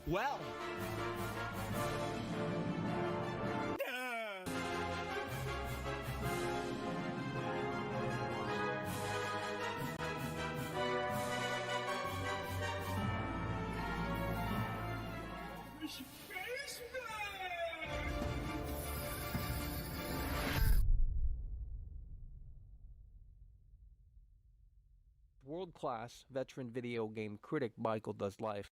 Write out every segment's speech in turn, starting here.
Well. World-class veteran video game critic Michael Does Life.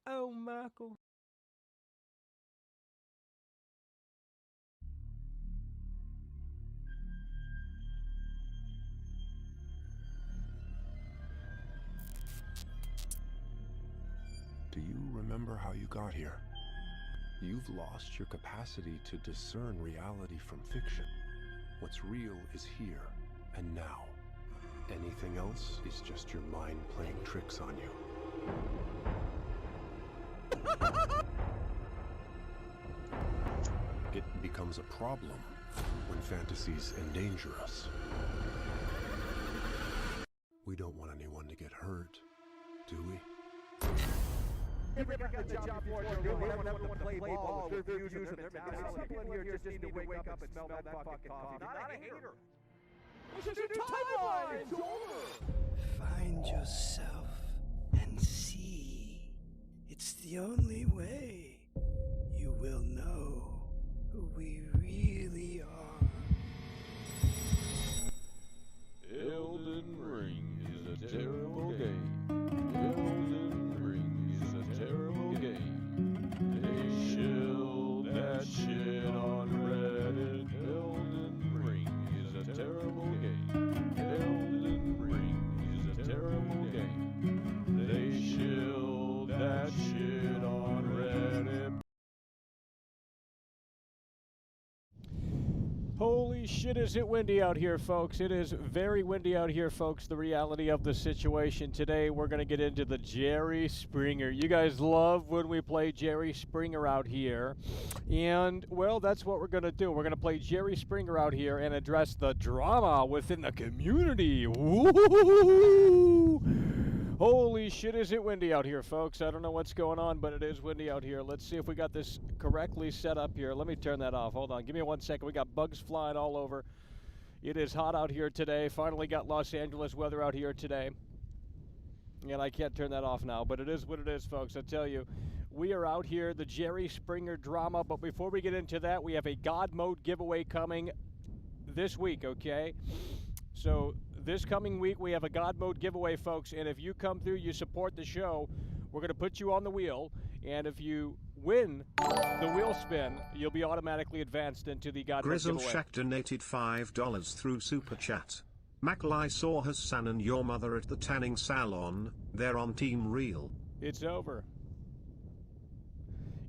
Oh, Michael. Do you remember how you got here? You've lost your capacity to discern reality from fiction. What's real is here and now. Anything else is just your mind playing tricks on you. It becomes a problem when fantasies endanger us. We don't want anyone to get hurt, do we? Never got the job for it. We don't have to play ball with their views and their mentality. People in here just need to wake up and smell that fucking coffee. Not a hater. This is your timeline. It's over. Find yourself and see. It's the only way you will know who we really are. Elden Ring is a terrible game. Elden Ring is a terrible game. They shill that shit on Reddit. Elden Ring is a terrible game. Elden Ring is a terrible game. They shill that shit on Reddit. Holy shit, is it windy out here, folks. It is very windy out here, folks. The reality of the situation today, we're going to get into the Jerry Springer. You guys love when we play Jerry Springer out here. And, well, that's what we're going to do. We're going to play Jerry Springer out here and address the drama within the community. Woo! Holy shit, is it windy out here, folks. I don't know what's going on, but it is windy out here. Let's see if we got this correctly set up here. Let me turn that off. Hold on. Give me 1 second. We got bugs flying all over. It is hot out here today. Finally got Los Angeles weather out here today. And I can't turn that off now, but it is what it is, folks. I tell you, we are out here, the Jerry Springer drama. But before we get into that, we have a God Mode giveaway coming this week, okay? So this coming week, we have a God Mode giveaway, folks, and if you come through, you support the show, we're going to put you on the wheel, and if you win the wheel spin, you'll be automatically advanced into the God Mode Grizzle giveaway. Shack donated $5 through Super Chat. Maclai saw Hassan and your mother at the tanning salon. They're on Team Real. It's over.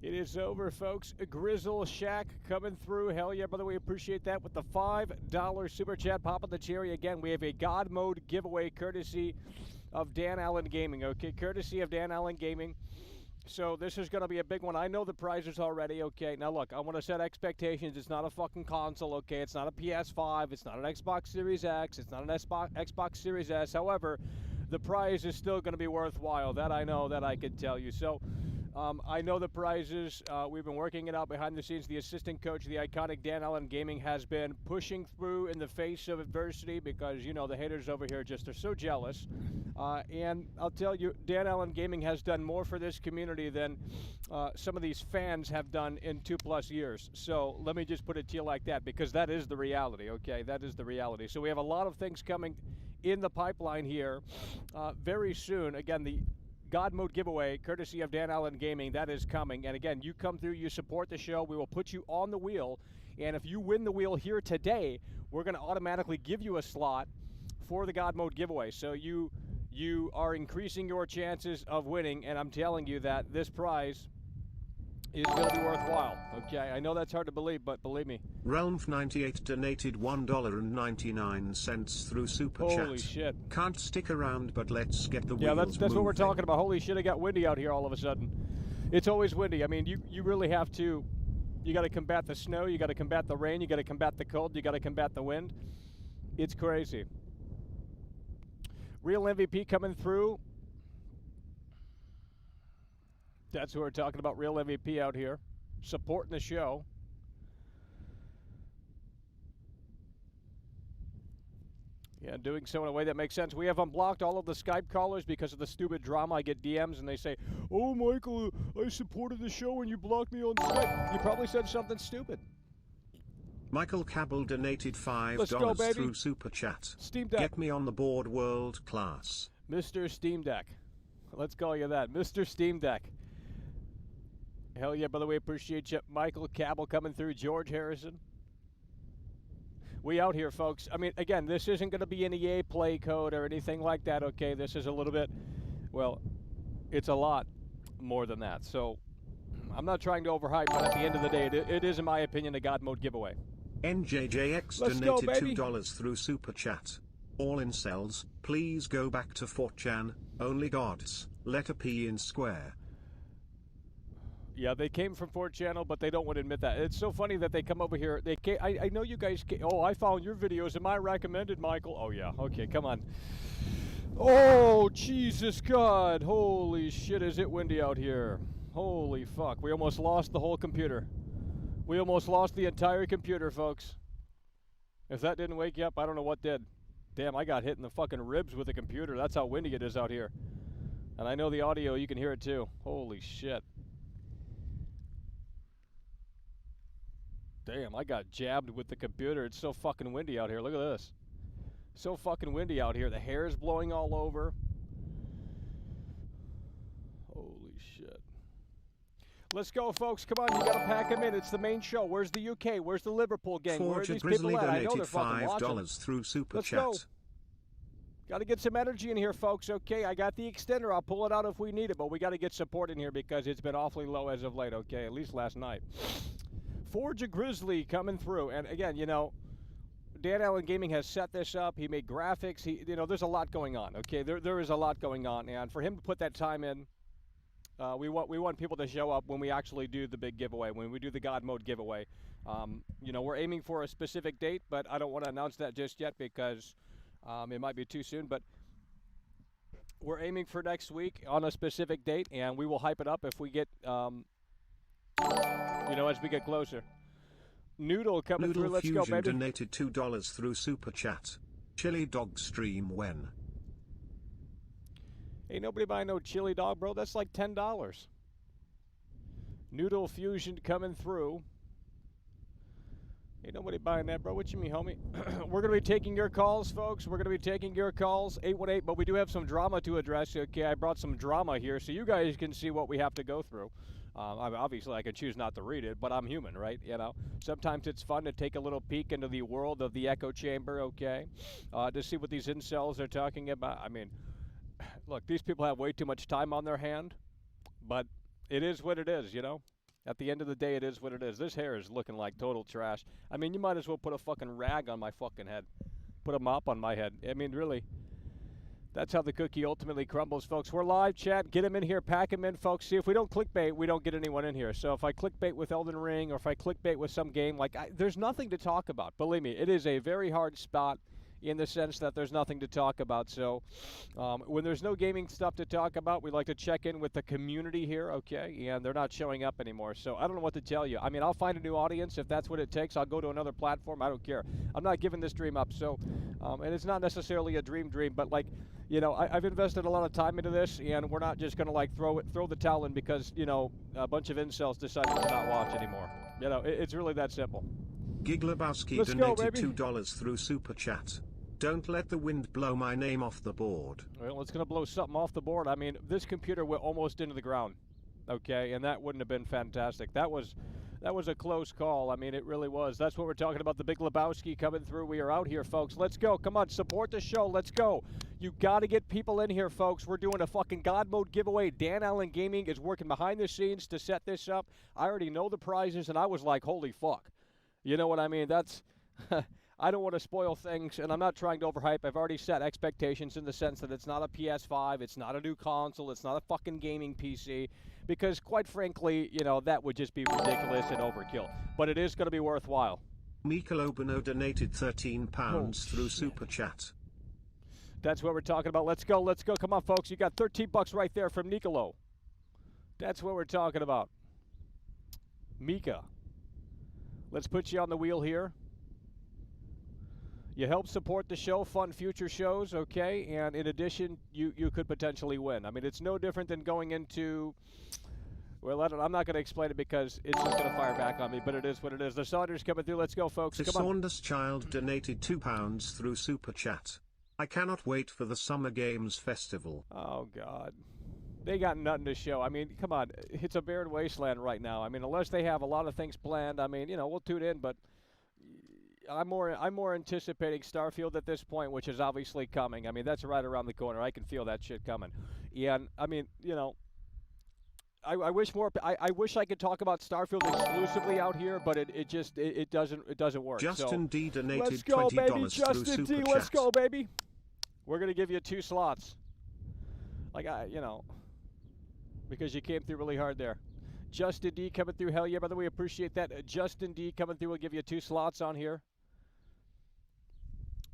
It is over, folks. Grizzle Shack coming through. Hell yeah, brother. We appreciate that with the $5 super chat. Popping the cherry again. We have a God Mode giveaway courtesy of Dan Allen Gaming. Okay, courtesy of Dan Allen Gaming. So this is going to be a big one. I know the prizes already. Okay, now look, I want to set expectations. It's not a fucking console. Okay, it's not a PS5. It's not an Xbox Series X. It's not an Xbox Series S. However, the prize is still going to be worthwhile. That I know. That I can tell you. So. I know the prizes. We've been working it out behind the scenes. The assistant coach, the iconic Dan Allen Gaming, has been pushing through in the face of adversity because, you know, the haters over here just are so jealous. And I'll tell you, Dan Allen Gaming has done more for this community than some of these fans have done in 2+ years. So let me just put it to you like that, because that is the reality, okay? That is the reality. So we have a lot of things coming in the pipeline here very soon. Again, the God Mode giveaway, courtesy of Dan Allen Gaming, that is coming. And again, you come through, you support the show, we will put you on the wheel. And if you win the wheel here today, we're going to automatically give you a slot for the God Mode giveaway. So you are increasing your chances of winning, and I'm telling you that this prize is going to be worthwhile. Okay, I know that's hard to believe, but believe me. Realm98 donated $1.99 through Super Chat. Holy shit. Can't stick around, but let's get the wheels Yeah, that's what we're moving. talking about. Holy shit, it got windy out here all of a sudden. It's always windy. I mean, you really have to You got to combat the snow. You got to combat the rain. You got to combat the cold. You got to combat the wind. It's crazy. Real MVP coming through. That's who we're talking about. Real MVP out here, supporting the show. Yeah, doing so in a way that makes sense. We have unblocked all of the Skype callers because of the stupid drama. I get DMs and they say, "Oh, Michael, I supported the show and you blocked me on Skype." You probably said something stupid. Michael Cabell donated $5 Let's go, baby. through Super Chat. Steam Deck. Get me on the board, world class. Mr. Steam Deck. Let's call you that. Mr. Steam Deck. Hell yeah, by the way, appreciate you. Michael Cabell coming through. George Harrison. We out here, folks. I mean, again, this isn't going to be an EA play code or anything like that, okay? This is a little bit, well, it's a lot more than that. So I'm not trying to overhype, but at the end of the day, it is, in my opinion, a God Mode giveaway. NJJX Let's go, donated baby. $2 through Super Chat. All incels, please go back to 4chan. Only gods. Letter P in square. Yeah, they came from 4channel, but they don't want to admit that. It's so funny that they come over here. I know you guys oh, I found your videos. Am I recommended, Michael? Oh, yeah. Okay, come on. Oh, Jesus God. Holy shit, is it windy out here. Holy fuck. We almost lost the whole computer. We almost lost the entire computer, folks. If that didn't wake you up, I don't know what did. Damn, I got hit in the fucking ribs with the computer. That's how windy it is out here. And I know the audio, you can hear it too. Holy shit. Damn, I got jabbed with the computer. It's so fucking windy out here. Look at this. So fucking windy out here. The hair is blowing all over. Holy shit. Let's go, folks. Come on, you gotta pack them in. It's the main show. Where's the UK? Where's the Liverpool gang? Where are Forger these Grizzly people at? I know donated they're fucking watching. $5 through Super Let's Chat. go. Got to get some energy in here, folks. Okay, I got the extender. I'll pull it out if we need it, but we got to get support in here because it's been awfully low as of late, okay? At least last night. Forge Grizzly coming through. And again, you know, Dan Allen Gaming has set this up. He made graphics. You know, there's a lot going on, okay? There is a lot going on. And for him to put that time in, we want people to show up when we actually do the big giveaway, when we do the God Mode giveaway. You know, we're aiming for a specific date, but I don't want to announce that just yet because it might be too soon. But we're aiming for next week on a specific date, and we will hype it up if we get, you know, as we get closer. Noodle coming Noodle through. Let's Fusion go, baby. donated $2 through Super Chat. Chili dog stream when? Ain't nobody buying no chili dog, bro. That's like $10. Noodle Fusion coming through. Ain't nobody buying that, bro. What you mean, homie? We're going to be taking your calls, folks. We're going to be taking your calls, 818, but we do have some drama to address. Okay, I brought some drama here so you guys can see what we have to go through. Obviously, I can choose not to read it, but I'm human, right? You know, sometimes it's fun to take a little peek into the world of the echo chamber, okay, to see what these incels are talking about. I mean, look, these people have way too much time on their hand, but it is what it is, you know? At the end of the day, it is what it is. This hair is looking like total trash. I mean, you might as well put a fucking rag on my fucking head. Put a mop on my head. I mean, really. That's how the cookie ultimately crumbles, folks. We're live, chat. Get them in here. Pack them in, folks. See, if we don't clickbait, we don't get anyone in here. So if I clickbait with Elden Ring or if I clickbait with some game, like, there's nothing to talk about. Believe me, it is a very hard spot in the sense that there's nothing to talk about. So when there's no gaming stuff to talk about, we like to check in with the community here, okay? And they're not showing up anymore. So I don't know what to tell you. I mean, I'll find a new audience. If that's what it takes, I'll go to another platform. I don't care. I'm not giving this dream up. So, and it's not necessarily a dream, but like, you know, I've invested a lot of time into this, and we're not just going to like throw the towel in because, you know, a bunch of incels decided to not watch anymore. You know, it's really that simple. Gig Lebowski Let's go, donated baby. $2 through Super Chat. Don't let the wind blow my name off the board. Well, it's going to blow something off the board. I mean, this computer went almost into the ground, okay, and that wouldn't have been fantastic. That was a close call. I mean, it really was. That's what we're talking about, the Big Lebowski coming through. We are out here, folks. Let's go. Come on, support the show. Let's go. You got to get people in here, folks. We're doing a fucking God Mode giveaway. Dan Allen Gaming is working behind the scenes to set this up. I already know the prizes, and I was like, holy fuck. You know what I mean? That's... I don't want to spoil things, and I'm not trying to overhype. I've already set expectations in the sense that it's not a PS5, it's not a new console, it's not a fucking gaming PC. because quite frankly, that would just be ridiculous and overkill. But it is going to be worthwhile. Mika Lobano donated £13 Oh, through shit. Super Chat. That's what we're talking about. Let's go. Come on, folks. You got $13 right there from Nicolo. That's what we're talking about. Mika. Let's put you on the wheel here. You help support the show, fund future shows, okay? And in addition, you could potentially win. I mean, it's no different than going into... Well, I'm not going to explain it because it's just going to fire back on me, but it is what it is. The Saunders coming through. Let's go, folks. The Come on. Saunders child donated £2 through Super Chat. I cannot wait for the Summer Games Festival. Oh, God. They got nothing to show. I mean, come on. It's a barren wasteland right now. I mean, unless they have a lot of things planned, I mean, we'll tune in, but I'm more anticipating Starfield at this point, which is obviously coming. I mean, that's right around the corner. I can feel that shit coming. And, I mean, I wish more. I wish I could talk about Starfield exclusively out here, but it doesn't work. Justin so, D donated let's go, $20 baby. through Justin Super D, Chat. let's go, baby. We're gonna give you 2 slots. Like because you came through really hard there. Justin D coming through. Hell yeah, brother. We appreciate that. Justin D coming through. We'll give you 2 slots on here.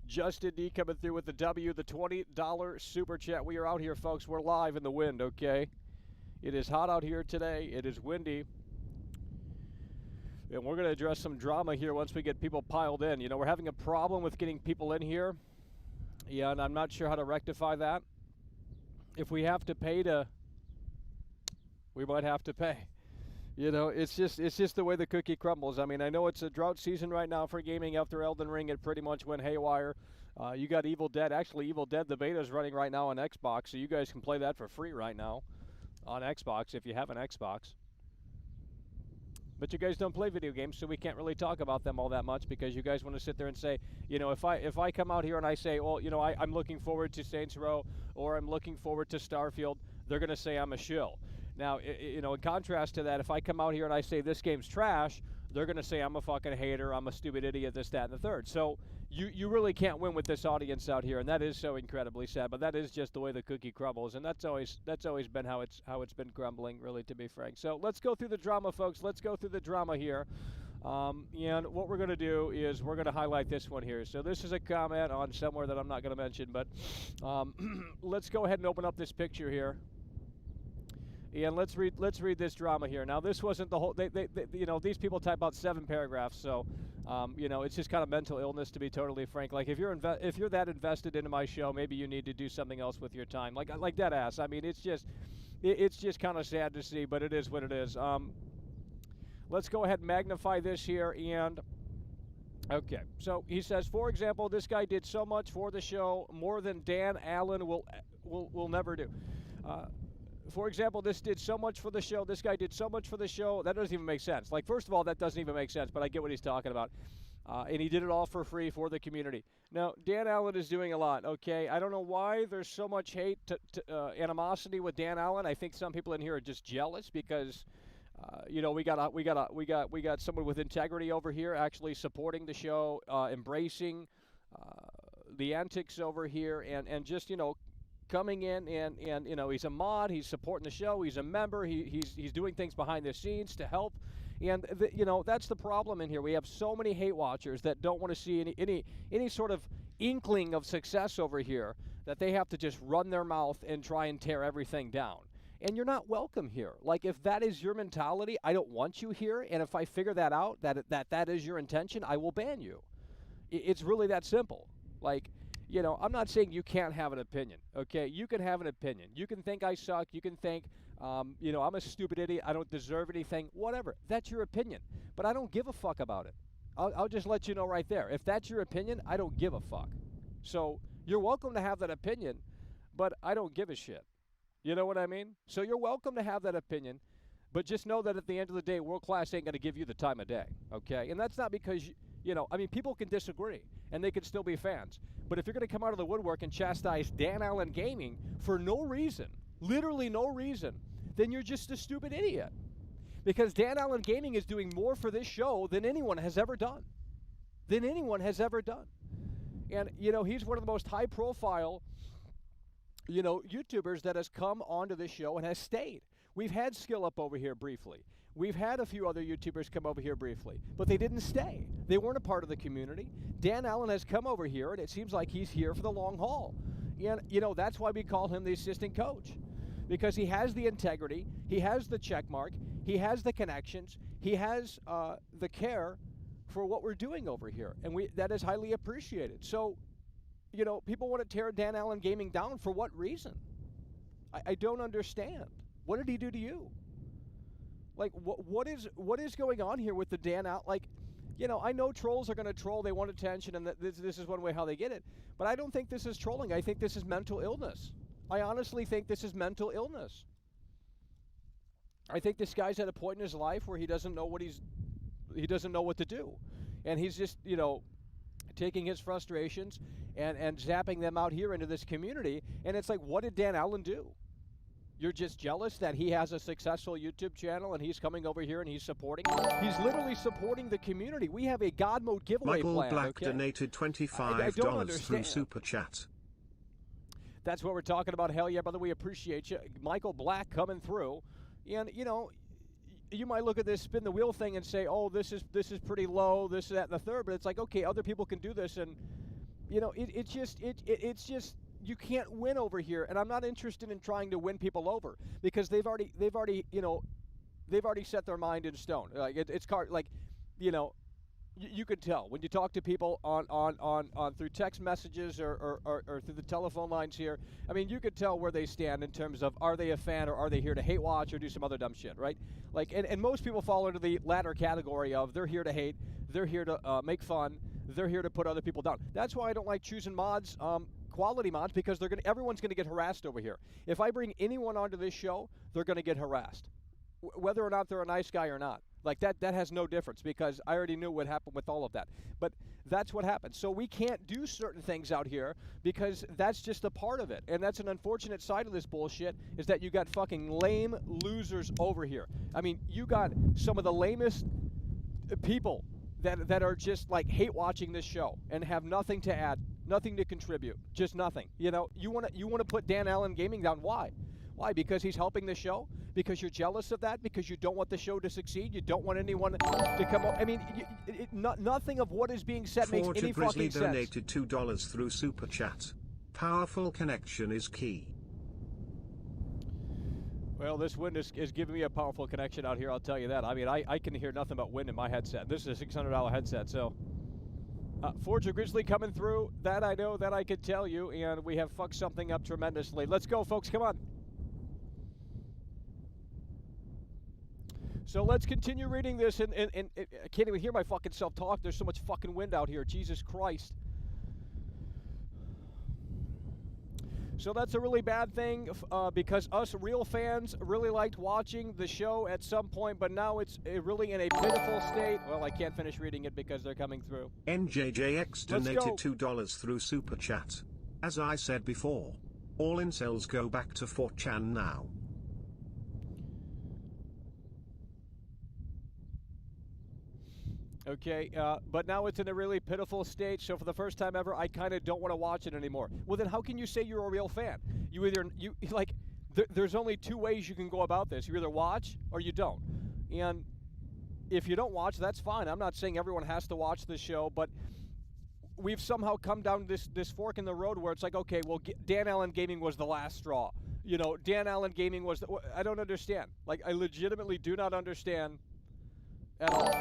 Justin D coming through with the W, the $20 Super Chat. We are out here, folks. We're live in the wind, okay? It is hot out here today. It is windy. And we're going to address some drama here once we get people piled in. We're having a problem with getting people in here. Yeah, and I'm not sure how to rectify that. If we have to pay we might have to pay. It's just the way the cookie crumbles. I mean, I know it's a drought season right now for gaming. After Elden Ring, it pretty much went haywire. You got Evil Dead. Actually, Evil Dead, the beta is running right now on Xbox, so you guys can play that for free right now on Xbox if you have an Xbox. But you guys don't play video games, so we can't really talk about them all that much because you guys want to sit there and say, if I come out here and I say, well, I'm looking forward to Saints Row or I'm looking forward to Starfield, they're going to say I'm a shill. Now, in contrast to that, if I come out here and I say this game's trash, they're going to say I'm a fucking hater, I'm a stupid idiot, this, that, and the third. So you really can't win with this audience out here, and that is so incredibly sad. But that is just the way the cookie crumbles, and that's always been how it's been crumbling, really, to be frank. So let's go through the drama, folks. Let's go through the drama here. And what we're going to do is we're going to highlight this one here. So this is a comment on somewhere that I'm not going to mention, but let's go ahead and open up this picture here. And let's read this drama here. Now, this wasn't the whole. They these people type out 7 paragraphs, so it's just kind of mental illness, to be totally frank. Like if you're that invested into my show, maybe you need to do something else with your time. Like dead ass. I mean, it's just kind of sad to see, but it is what it is. Let's go ahead and magnify this here and. Okay, so he says, for example, this guy did so much for the show, more than Dan Allen will never do. For example, this did so much for the show. This guy did so much for the show. That doesn't even make sense. Like, first of all, that doesn't even make sense, but I get what he's talking about. And he did it all for free for the community. Now, Dan Allen is doing a lot, okay? I don't know why there's so much hate, animosity with Dan Allen. I think some people in here are just jealous because, we got someone with integrity over here actually supporting the show, embracing the antics over here, and just, coming in and he's a mod, he's supporting the show, he's a member, he's doing things behind the scenes to help, and that's the problem in here. We have so many hate watchers that don't want to see any sort of inkling of success over here, that they have to just run their mouth and try and tear everything down. And you're not welcome here. Like, if that is your mentality, I don't want you here, and if I figure that out, that is your intention, I will ban you. It's really that simple. Like, I'm not saying you can't have an opinion, okay? You can have an opinion. You can think I suck. You can think, I'm a stupid idiot. I don't deserve anything. Whatever. That's your opinion. But I don't give a fuck about it. I'll just let you know right there. If that's your opinion, I don't give a fuck. So you're welcome to have that opinion, but I don't give a shit. You know what I mean? So you're welcome to have that opinion, but just know that at the end of the day, World Class ain't going to give you the time of day, okay? And that's not because, people can disagree, and they can still be fans. But if you're going to come out of the woodwork and chastise Dan Allen Gaming for no reason, literally no reason, then you're just a stupid idiot. Because Dan Allen Gaming is doing more for this show than anyone has ever done. And, he's one of the most high-profile, YouTubers that has come onto this show and has stayed. We've had Skill Up over here briefly. We've had a few other YouTubers come over here briefly, but they didn't stay. They weren't a part of the community. Dan Allen has come over here, and it seems like he's here for the long haul. And, that's why we call him the assistant coach, because he has the integrity, he has the check mark, he has the connections, he has the care for what we're doing over here, and that is highly appreciated. So, people want to tear Dan Allen Gaming down for what reason? I don't understand. What did he do to you? Like, what is going on here with the Dan Allen? Like, I know trolls are going to troll. They want attention, and this is one way how they get it. But I don't think this is trolling. I think this is mental illness. I honestly think this is mental illness. I think this guy's at a point in his life where he doesn't know what to do, and he's just taking his frustrations and zapping them out here into this community. And it's like, what did Dan Allen do? You're just jealous that he has a successful YouTube channel and he's coming over here and he's supporting. He's literally supporting the community. We have a God Mode giveaway Michael plan. Black Okay? donated $25 through Super Chat. That's what we're talking about. Hell yeah, brother. We appreciate you. Michael Black coming through. And, you might look at this spin the wheel thing and say, oh, this is pretty low, this, that, and the third. But it's like, okay, other people can do this. And, it's just you can't win over here. And I'm not interested in trying to win people over because they've already set their mind in stone. Like you can tell when you talk to people on through text messages or through the telephone lines here. I mean, you could tell where they stand in terms of, are they a fan or are they here to hate watch or do some other dumb shit, right? Like, and most people fall into the latter category of they're here to hate, they're here to make fun, they're here to put other people down. That's why I don't like choosing mods, quality mods, because everyone's gonna get harassed over here. If I bring anyone onto this show, they're gonna get harassed, whether or not they're a nice guy or not. Like, that has no difference because I already knew what happened with all of that. But that's what happened. So we can't do certain things out here because that's just a part of it. And that's an unfortunate side of this bullshit is that you got fucking lame losers over here. I mean, you got some of the lamest people that are just like hate watching this show and have nothing to add, nothing to contribute, just nothing. You want to put Dan Allen Gaming down. Why? Why? Because he's helping the show? Because you're jealous of that? Because you don't want the show to succeed? You don't want anyone to come up? I mean, nothing of what is being said makes any fucking sense. donated $2 through Super Chat. Powerful connection is key. Well, this wind is giving me a powerful connection out here, I'll tell you that. I mean, I can hear nothing but wind in my headset. This is a $600 headset, so... Forger Grizzly coming through. That I know, that I can tell you, and we have fucked something up tremendously. Let's go, folks, come on. So let's continue reading this, and I can't even hear my fucking self talk. There's so much fucking wind out here. Jesus Christ. So that's a really bad thing because us real fans really liked watching the show at some point, but now it's really in a pitiful state. Well, I can't finish reading it because they're coming through. NJJX donated $2 through Super Chat. As I said before, all incels go back to 4chan now. Okay, but now it's in a really pitiful state, so for the first time ever, I kind of don't want to watch it anymore. Well, then how can you say you're a real fan? There's only two ways you can go about this. You either watch or you don't. And if you don't watch, that's fine. I'm not saying everyone has to watch the show, but we've somehow come down this fork in the road where it's like, okay, well, Dan Allen Gaming was the last straw. Dan Allen Gaming was I don't understand. Like, I legitimately do not understand at all.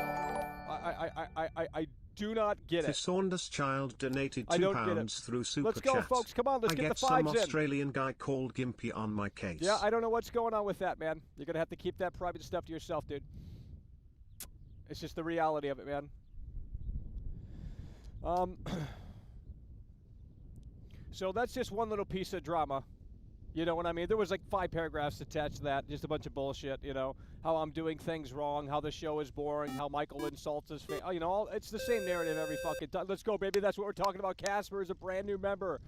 I do not get it. Saunders Child donated £2 through Super Chat. Let's go, folks. Come on, let's get the fives in. I get some Australian guy called Gimpy on my case. Yeah, I don't know what's going on with that, man. You're going to have to keep that private stuff to yourself, dude. It's just the reality of it, man. So that's just one little piece of drama. You know what I mean? There was like 5 paragraphs attached to that, just a bunch of bullshit, how I'm doing things wrong, how the show is boring, how Michael insults his face. It's the same narrative every fucking time. Let's go, baby. That's what we're talking about. Casper is a brand new member.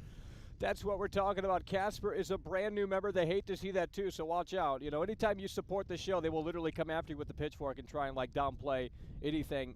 That's what we're talking about. Casper is a brand new member. They hate to see that too, so watch out. Anytime you support the show, they will literally come after you with the pitchfork and try and downplay anything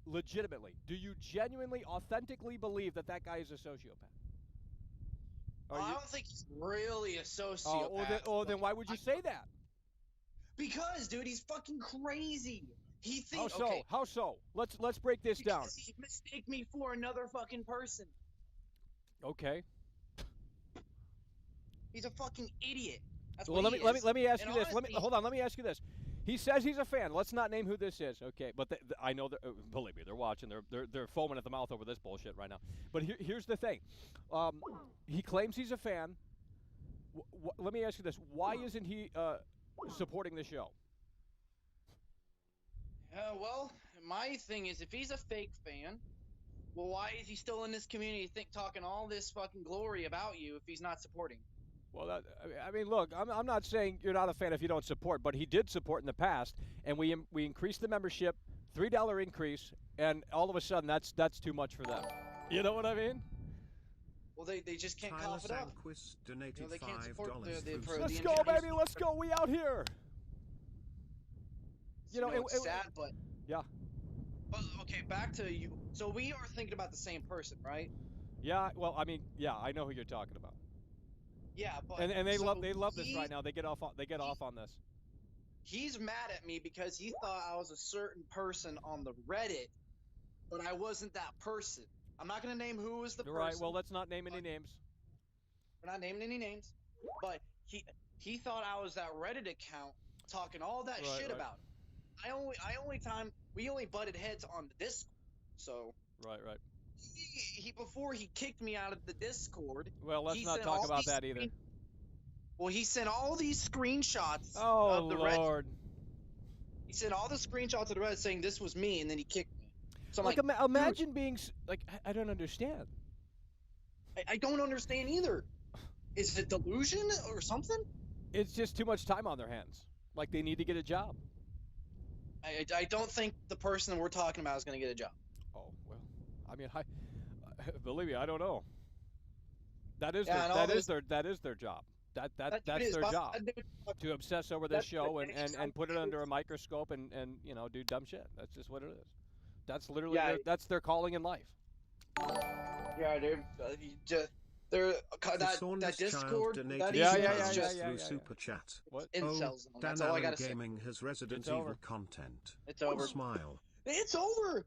legitimately, do you genuinely, authentically believe that that guy is a sociopath? I don't think he's really a sociopath. Then why would you say that? Because, dude, he's fucking crazy. He thinks. How so? Okay, How so? Let's break this down. because he mistake me for another fucking person. Okay. He's a fucking idiot. That's Well, what let me ask And you this. honestly, Hold on. Let me ask you this. He says he's a fan. Let's not name who this is, okay? But I know that. Believe me, they're watching. They're foaming at the mouth over this bullshit right now. But here's the thing. He claims he's a fan. Let me ask you this. Why isn't he supporting the show? Well, my thing is, if he's a fake fan, well, why is he still in this community talking all this fucking glory about you if he's not supporting? Well, I mean, look, I'm not saying you're not a fan if you don't support, but he did support in the past, and we increased the membership, $3 increase, and all of a sudden that's too much for them. You know what I mean? Well, they just can't Tyler cough it up. Sanquist donated they can't support $5 the through Let's the go, engineers. baby. Let's go. We out here. You know, it's sad, but yeah. But okay, back to you. So we are thinking about the same person, right? Yeah. Well, I mean, yeah, I know who you're talking about. Yeah, but And they so love this he- right now. They get off on this. He's mad at me because he thought I was a certain person on the Reddit, but I wasn't that person. I'm not gonna name who was the You're person. right. Well, let's not name any names. We're not naming any names, but he thought I was that Reddit account talking all that Right, shit right. about him. We only butted heads on the Discord, so Right. he before he kicked me out of the Discord. Well, let's he not sent talk all about these that either. Well, he sent all these screenshots Oh of the Reddit. Lord. He sent all the screenshots of the Reddit saying this was me, and then he kicked me. So I'm Like, like, imagine being like, I don't understand. I don't understand either. Is it delusion or something? It's just too much time on their hands. Like they need to get a job. I don't think the person we're talking about is going to get a job. Oh well, I mean, believe me, I don't know. That is Yeah, and all that is this- their job. That's it is, their but job. that dude- To obsess over this That's show the thing, and put it under a microscope and you know do dumb shit. That's just what it is. That's literally Yeah. that's their calling in life. Yeah, dude. That Saunders Discord, Child that donated Yeah, email yeah, is yeah, just yeah, through yeah. Super Chat. What? incels. Oh, That's Dan all I Allen gotta say. Gaming has Resident It's Evil over. content. It's over. Smile. It's over.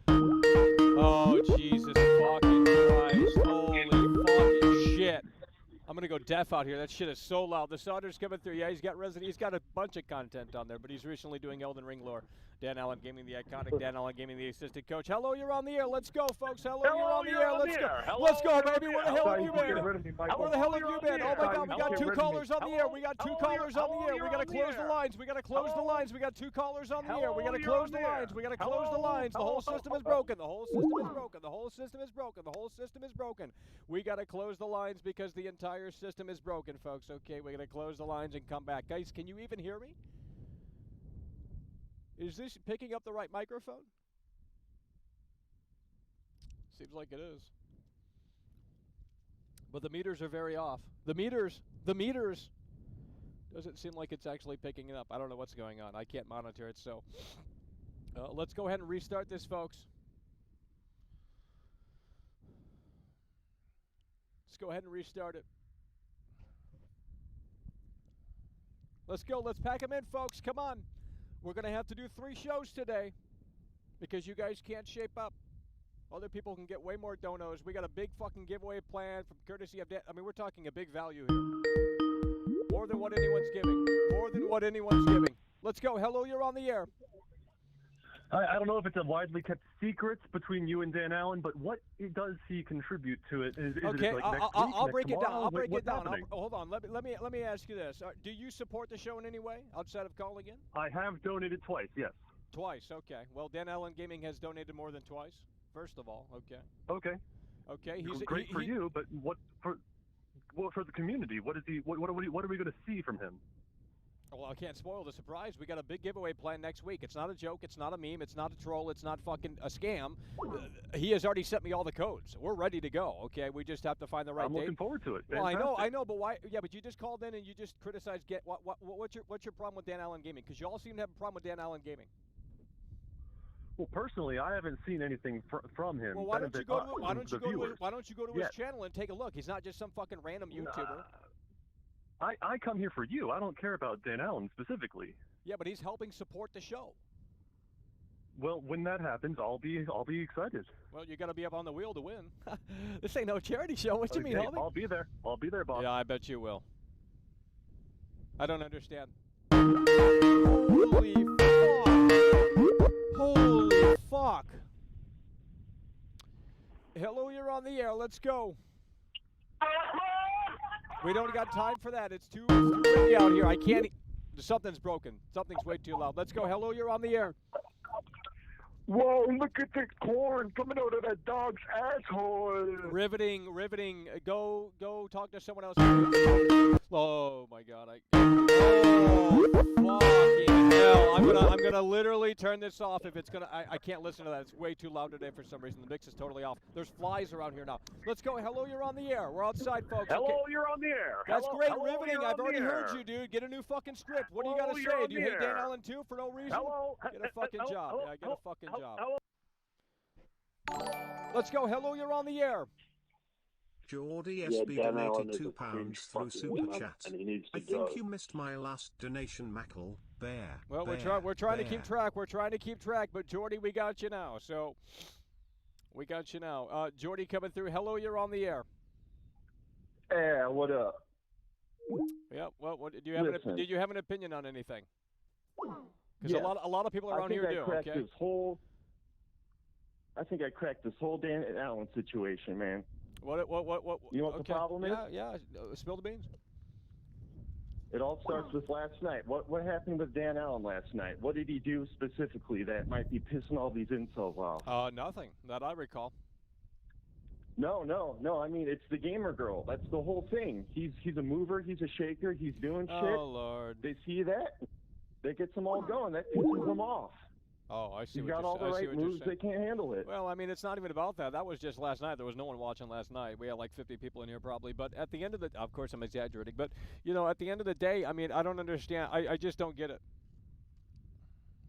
Oh Jesus fucking Christ! Holy fucking shit! I'm gonna go deaf out here. That shit is so loud. The Saunders coming through. Yeah, he's got Resident. He's got a bunch of content on there, but he's recently doing Elden Ring lore. Dan Allen Gaming, the iconic Dan Allen Gaming, the assistant coach. Hello, you're on the air. Let's go, folks. Hello, you're on the air. Let's go. Let's go, baby. Where the hell have you been? Where the hell have you been? Oh my God, we got two callers on the air. We got two callers on the air. We gotta close the lines. We gotta close the lines. We got two callers on the air. We gotta close the lines. We gotta close the lines. The whole system is broken. The whole system is broken. The whole system is broken. The whole system is broken. We gotta close the lines because the entire system is broken, folks. Okay, we're gonna close the lines and come back. Guys, can you even hear me? Is this picking up the right microphone? Seems like it is. But the meters are very off. The meters doesn't seem like it's actually picking it up. I don't know what's going on. I can't monitor it, so let's go ahead and restart this, folks. Let's go ahead and restart it. Let's go. Let's pack them in, folks. Come on. We're going to have to do 3 shows today because you guys can't shape up. Other people can get way more donos. We got a big fucking giveaway plan from courtesy of Dan. I mean, we're talking a big value here. More than what anyone's giving. More than what anyone's giving. Let's go. Hello, you're on the air. I don't know if it's a widely kept secret between you and Dan Allen, but what does he contribute to it? Is Okay, it like next I'll week, break next it down. tomorrow? I'll break What's it down. happening? Hold on. Let me ask you this. Do you support the show in any way outside of calling in? I have donated twice, yes. Twice. Okay. Well, Dan Allen Gaming has donated more than twice. First of all, okay. Okay. Okay. He's Great for you, but what for the community? What is he? What are we going to see from him? Well, I can't spoil the surprise. We got a big giveaway plan next week. It's not a joke. It's not a meme. It's not a troll. It's not fucking a scam. He has already sent me all the codes. We're ready to go. Okay, we just have to find the right I'm date. looking forward to it. Well, Fantastic. I know, but why? Yeah, but you just called in and you just criticized. What's your problem with Dan Allen Gaming? Because you all seem to have a problem with Dan Allen Gaming. Well, personally, I haven't seen anything from him. Well, why don't you go to viewers. his channel and take a look? He's not just some fucking random YouTuber. I come here for you. I don't care about Dan Allen specifically. Yeah, but he's helping support the show. Well, when that happens, I'll be excited. Well, you got to be up on the wheel to win. This ain't no charity show. What you mean, Okay, homie? I'll be there. I'll be there, Bob. Yeah, I bet you will. I don't understand. Holy fuck! Holy fuck! Hello, you're on the air. Let's go. We don't got time for that. It's too windy out here. I can't. Something's broken. Something's way too loud. Let's go. Hello, you're on the air. Whoa, look at the corn coming out of that dog's asshole. Riveting. Go talk to someone else. Oh my God! Oh fucking hell! I'm gonna literally turn this off if it's gonna. I can't listen to that. It's way too loud today for some reason. The mix is totally off. There's flies around here now. Let's go. Hello, you're on the air. We're outside, folks. Hello, okay. You're on the air. That's hello, great. hello, Riveting. You're I've on already the heard air. you, dude. Get a new fucking script. What do you Hello, got to you're say? on Do you the hate Dan air. Allen too for no reason? Hello. Get a fucking job. Yeah, get a fucking job. Hello. Let's go. Hello, you're on the air. Geordie Yeah, SB Dan Allen donated is a £2 cringe through fucking Super cunt, Chat. and he needs to I think go. you missed my last donation, Mackle. Bear. Well, bear, we're trying to keep bear. track. We're trying to keep track. But Jordy, we got you now. So we got you now. Jordy coming through. Hello, you're on the air. Yeah, what up? Yeah. Well, what did you have? Listen. Did you have an opinion on anything? Because Yeah. a lot of people I around think here I do. cracked Okay. I think I cracked this whole Dan Allen situation, man. What? You know what the okay. problem is? Yeah. Spill the beans. It all starts with last night. What happened with Dan Allen last night? What did he do specifically that might be pissing all these incels off? Nothing that I recall. No. I mean, it's the gamer girl. That's the whole thing. He's a mover. He's a shaker. He's doing shit. Oh Lord. They see that. That gets them all going. That pisses them off. Oh, I see. He's what got you're all the I see right what you're moves. saying. They can't handle it. Well, I mean, it's not even about that. That was just last night. There was no one watching last night. We had like 50 people in here probably. But at the end of the, of course, I'm exaggerating. But at the end of the day, I mean, I don't understand. I just don't get it.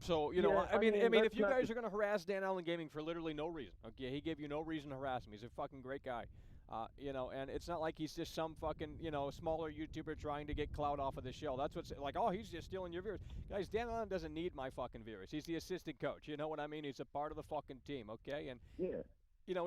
So Yeah, I mean, that's if you not guys the- are gonna harass Dan Allen Gaming for literally no reason, okay, he gave you no reason to harass him. He's a fucking great guy. And it's not like he's just some fucking, smaller YouTuber trying to get clout off of the show. That's what's like, oh, he's just stealing your viewers. Guys, Dan Allen doesn't need my fucking viewers. He's the assistant coach. You know what I mean? He's a part of the fucking team, okay? And, Yeah.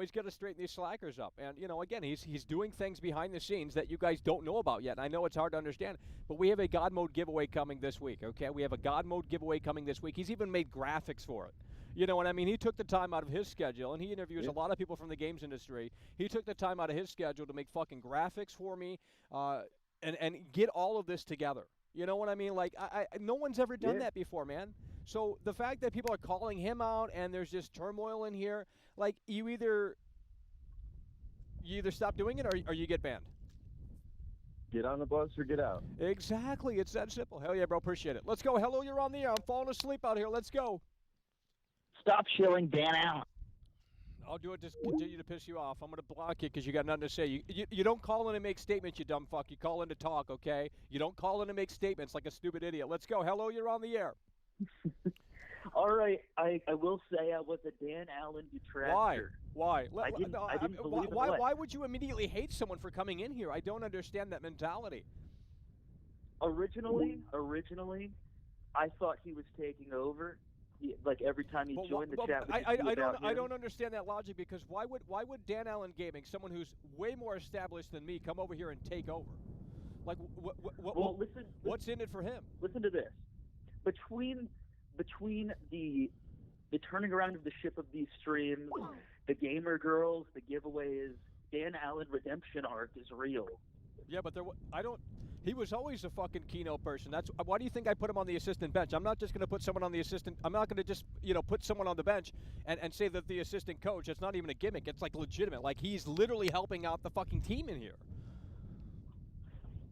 he's got to straighten these slackers up. And, again, he's doing things behind the scenes that you guys don't know about yet. And I know it's hard to understand, but we have a God Mode giveaway coming this week, okay? We have a God Mode giveaway coming this week. He's even made graphics for it. You know what I mean? He took the time out of his schedule, and he interviews a lot of people from the games industry. He took the time out of his schedule to make fucking graphics for me and get all of this together. You know what I mean? Like, no one's ever done that before, man. So the fact that people are calling him out and there's just turmoil in here, like, you either stop doing it or you get banned. Get on the bus or get out. Exactly. It's that simple. Hell yeah, bro. Appreciate it. Let's go. Hello, you're on the air. I'm falling asleep out here. Let's go. Stop shilling Dan Allen. I'll do it to continue to piss you off. I'm going to block you because you got nothing to say. You don't call in and make statements, you dumb fuck. You call in to talk, okay? You don't call in and make statements like a stupid idiot. Let's go. Hello, you're on the air. All right, I will say I was a Dan Allen detractor. Why? I didn't believe in what? Why would you immediately hate someone for coming in here? I don't understand that mentality. Originally, I thought he was taking over. Like every time he joined the chat, I don't understand that logic because why would Dan Allen Gaming, someone who's way more established than me, come over here and take over? Like what's in it for him? Listen to this. Between the turning around of the ship of these streams, the gamer girls, the giveaways, Dan Allen redemption arc is real. Yeah, but he was always a fucking keynote person. That's why do you think I put him on the assistant bench? I'm not just going to put someone on the assistant. I'm not going to just put someone on the bench and say that the assistant coach. It's not even a gimmick. It's like legitimate. Like he's literally helping out the fucking team in here.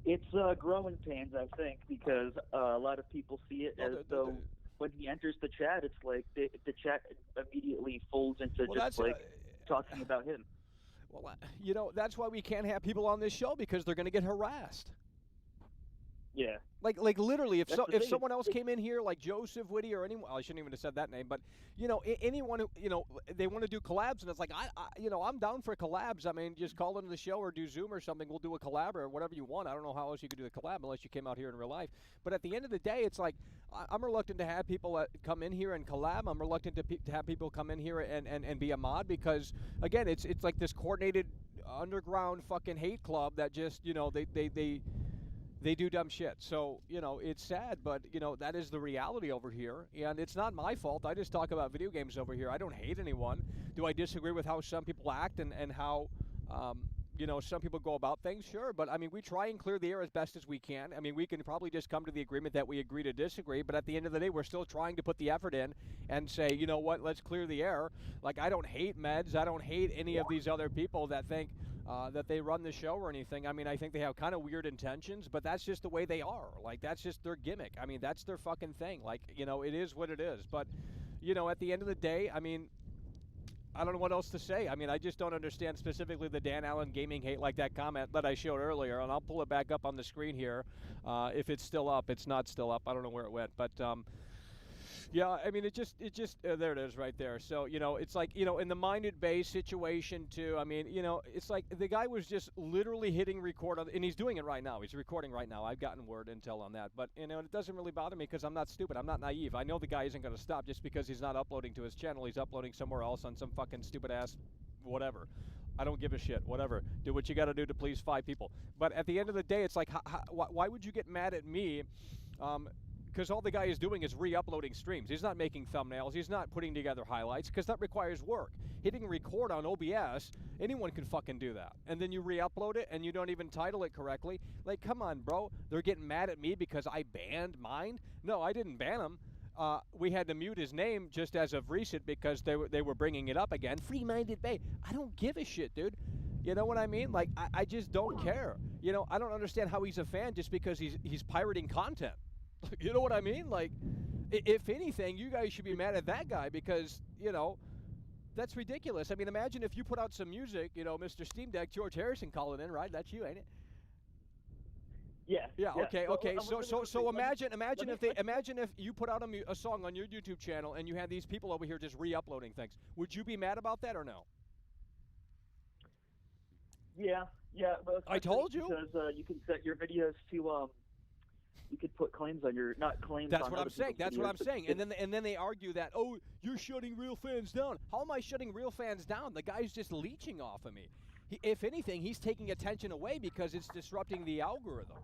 It's growing pains, I think, because a lot of people see it as though when he enters the chat, it's like the chat immediately folds into talking about him. Well, that's why we can't have people on this show because they're going to get harassed. Yeah. Like literally, if That's the thing, someone else came in here, like Joseph Whitty or anyone, I shouldn't even have said that name, but anyone who they want to do collabs, and it's like I'm down for collabs. I mean, just call into the show or do Zoom or something. We'll do a collab or whatever you want. I don't know how else you could do the collab unless you came out here in real life. But at the end of the day, it's like I'm reluctant to have people come in here and collab. I'm reluctant to have people come in here and be a mod because again, it's like this coordinated underground fucking hate club that just they do dumb shit. So, it's sad, but, that is the reality over here. And it's not my fault. I just talk about video games over here. I don't hate anyone. Do I disagree with how some people act and how, some people go about things? Sure. But, I mean, we try and clear the air as best as we can. I mean, we can probably just come to the agreement that we agree to disagree. But at the end of the day, we're still trying to put the effort in and say, you know what, let's clear the air. Like, I don't hate Meds. I don't hate any of these other people that think that they run the show or anything. I mean, I think they have kind of weird intentions, but that's just the way they are. Like, that's just their gimmick. I mean, that's their fucking thing. Like, it is what it is. But, at the end of the day, I mean, I don't know what else to say. I mean, I just don't understand specifically the Dan Allen gaming hate, like that comment that I showed earlier, and I'll pull it back up on the screen here. If it's still up, it's not still up. I don't know where it went, but yeah, I mean, it just there it is right there. So, it's like, in the Minded Bay situation too, I mean, it's like the guy was just literally hitting record on, and he's doing it right now. He's recording right now. I've gotten word intel on that. But, it doesn't really bother me because I'm not stupid. I'm not naive. I know the guy isn't going to stop just because he's not uploading to his channel. He's uploading somewhere else on some fucking stupid ass whatever. I don't give a shit. Whatever. Do what you got to do to please 5 people. But at the end of the day, it's like, why would you get mad at me? Because all the guy is doing is re-uploading streams. He's not making thumbnails. He's not putting together highlights because that requires work. Hitting record on OBS, anyone can fucking do that. And then you re-upload it and you don't even title it correctly. Like, come on, bro. They're getting mad at me because I banned Mind? No, I didn't ban him. We had to mute his name just as of recent because they were bringing it up again. Free Minded Bay. I don't give a shit, dude. You know what I mean? Like, I just don't care. I don't understand how he's a fan just because he's pirating content. You know what I mean? Like, if anything, you guys should be mad at that guy because, that's ridiculous. I mean, imagine if you put out some music, Mr. Steam Deck, George Harrison calling in, right? That's you, ain't it? Yeah. Yeah. Okay. Okay. So imagine me if you put out a song on your YouTube channel and you had these people over here just re-uploading things. Would you be mad about that or no? Yeah. Well, I told you. Because you can set your videos to you could put claims on your not claims. That's on what I'm saying. That's what I'm saying. And then they argue that, oh, you're shutting real fans down. How am I shutting real fans down? The guy's just leeching off of me. If anything, he's taking attention away because it's disrupting the algorithm.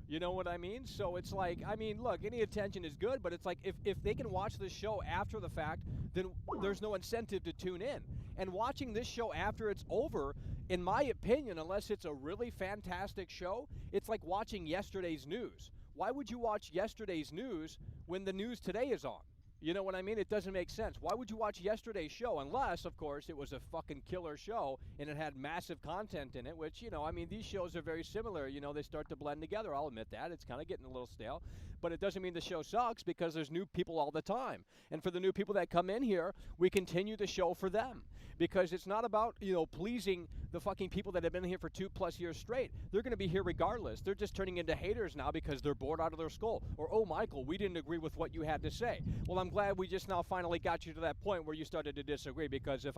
You know what I mean? So it's like, I mean, look, any attention is good, but it's like if they can watch this show after the fact, then there's no incentive to tune in. And watching this show after it's over, in my opinion, unless it's a really fantastic show, it's like watching yesterday's news. Why would you watch yesterday's news when the news today is on? You know what I mean? It doesn't make sense. Why would you watch yesterday's show? Unless, of course, it was a fucking killer show and it had massive content in it, which, I mean, these shows are very similar. They start to blend together. I'll admit that. It's kind of getting a little stale. But it doesn't mean the show sucks because there's new people all the time. And for the new people that come in here, we continue the show for them. Because it's not about, pleasing the fucking people that have been here for 2+ years straight. They're going to be here regardless. They're just turning into haters now because they're bored out of their skull. Or, oh, Michael, we didn't agree with what you had to say. Well, I'm glad we just now finally got you to that point where you started to disagree because if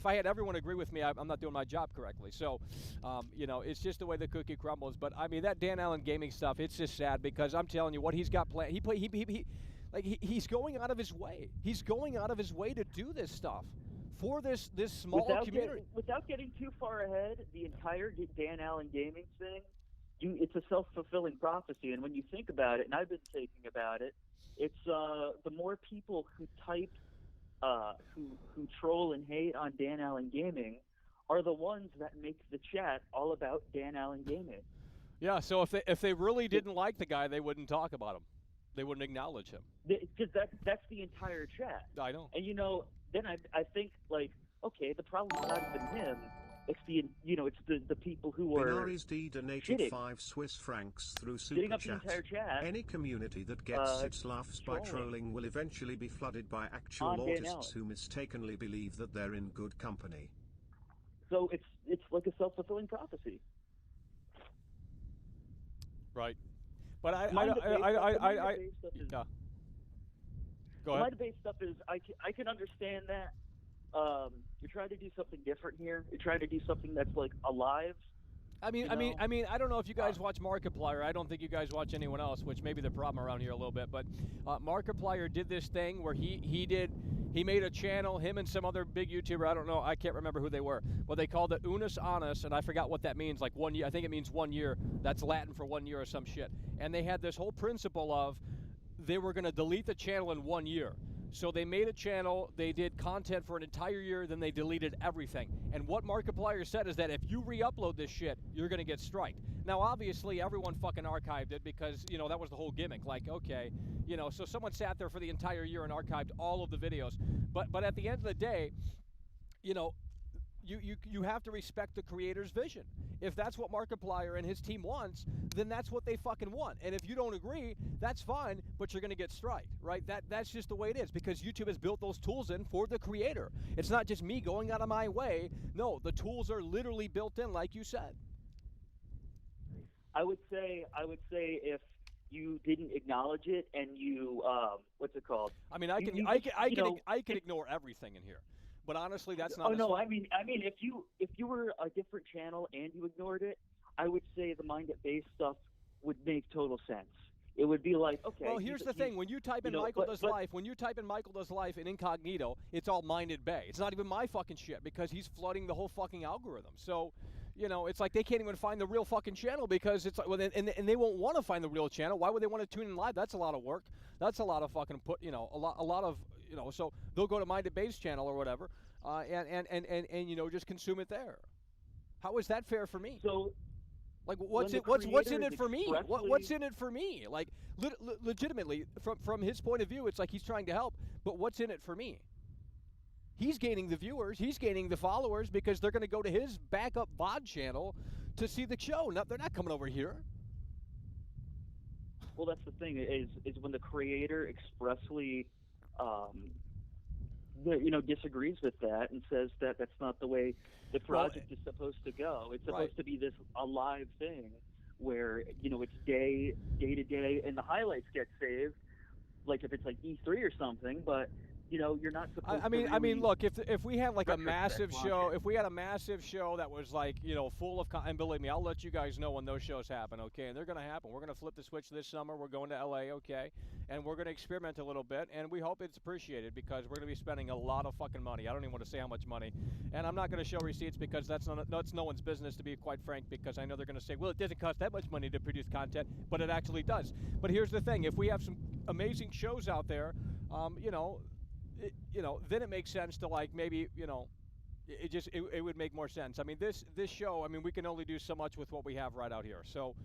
I had everyone agree with me, I'm not doing my job correctly. So, it's just the way the cookie crumbles. But, I mean, that Dan Allen gaming stuff, it's just sad because I'm telling you what he's got planned. He's going out of his way. He's going out of his way to do this stuff. For this small community. Without getting too far ahead, the entire Dan Allen gaming thing, it's a self-fulfilling prophecy. And when you think about it, and I've been thinking about it, it's the more people who type, who troll and hate on Dan Allen gaming are the ones that make the chat all about Dan Allen gaming. Yeah, so if they really didn't like the guy, they wouldn't talk about him. They wouldn't acknowledge him. Because that's the entire chat. I know. And then I think like, okay, the problem's not even him. It's it's the people who are. Binaries D donated 5 Swiss francs through Super up the entire chat. Any community that gets its laughs by trolling will eventually be flooded by actual autists who mistakenly believe that they're in good company. So it's like a self-fulfilling prophecy. Right. But I yeah. Go ahead. My debate stuff is I can understand that. You're trying to do something different here. You're trying to do something that's like alive. I mean, I don't know if you guys watch Markiplier. I don't think you guys watch anyone else, which may be the problem around here a little bit. But Markiplier did this thing where he made a channel, him and some other big YouTuber. I don't know, I can't remember who they were, but they called it Unus Annus, and I forgot what that means. Like 1 year, I think it means 1 year. That's Latin for 1 year or some shit. And they had this whole principle of they were going to delete the channel in 1 year. So they made a channel, they did content for an entire year, then they deleted everything. And what Markiplier said is that if you re-upload this shit, you're going to get striked. Now, obviously, everyone fucking archived it because, you know, that was the whole gimmick. Like, okay, you know, so someone sat there for the entire year and archived all of the videos. But at the end of the day, you know, you have to respect the creator's vision. If that's what Markiplier and his team wants, then that's what they fucking want. And if you don't agree, that's fine, but you're going to get striked, right? That's just the way it is because YouTube has built those tools in for the creator. It's not just me going out of my way. No, the tools are literally built in, like you said. I would say if you didn't acknowledge it and you what's it called? I mean, I can ignore everything in here. But honestly, that's not. Oh no, I mean, if you were a different channel and you ignored it, I would say the Mind at Base stuff would make total sense. It would be like, okay. Well, here's the thing: when you type in Michael Does Life, when you type in Michael Does Life in incognito, it's all Mind at Bay. It's not even my fucking shit because he's flooding the whole fucking algorithm. So, you know, it's like they can't even find the real fucking channel because it's like, well, and they won't want to find the real channel. Why would they want to tune in live? That's a lot of work. That's a lot of fucking a lot of, you know. So they'll go to Mind at Base channel or whatever. And you know, just consume it there. How is that fair for me? So, like, what's in it for me? What's in it for me? Like, legitimately, from his point of view, it's like he's trying to help, but what's in it for me? He's gaining the viewers, he's gaining the followers because they're going to go to his backup VOD channel to see the show. They're not coming over here. Well, that's the thing is when the creator expressly disagrees with that and says that that's not the way the project is supposed to go. It's supposed to be this alive thing where, you know, it's day to day and the highlights get saved, like if it's like E3 or something, but you know, you're not supposed to I mean, look, if we had like a massive show, if we had a massive show that was like, you know, full of, and believe me, I'll let you guys know when those shows happen, okay? And they're going to happen. We're going to flip the switch this summer. We're going to LA, okay? And we're going to experiment a little bit, and we hope it's appreciated because we're going to be spending a lot of fucking money. I don't even want to say how much money. And I'm not going to show receipts because that's no one's business, to be quite frank, because I know they're going to say, well, it doesn't cost that much money to produce content, but it actually does. But here's the thing. If we have some amazing shows out there, then it makes sense to, like, maybe, you know, it would make more sense. I mean, this show, I mean, we can only do so much with what we have right out here. So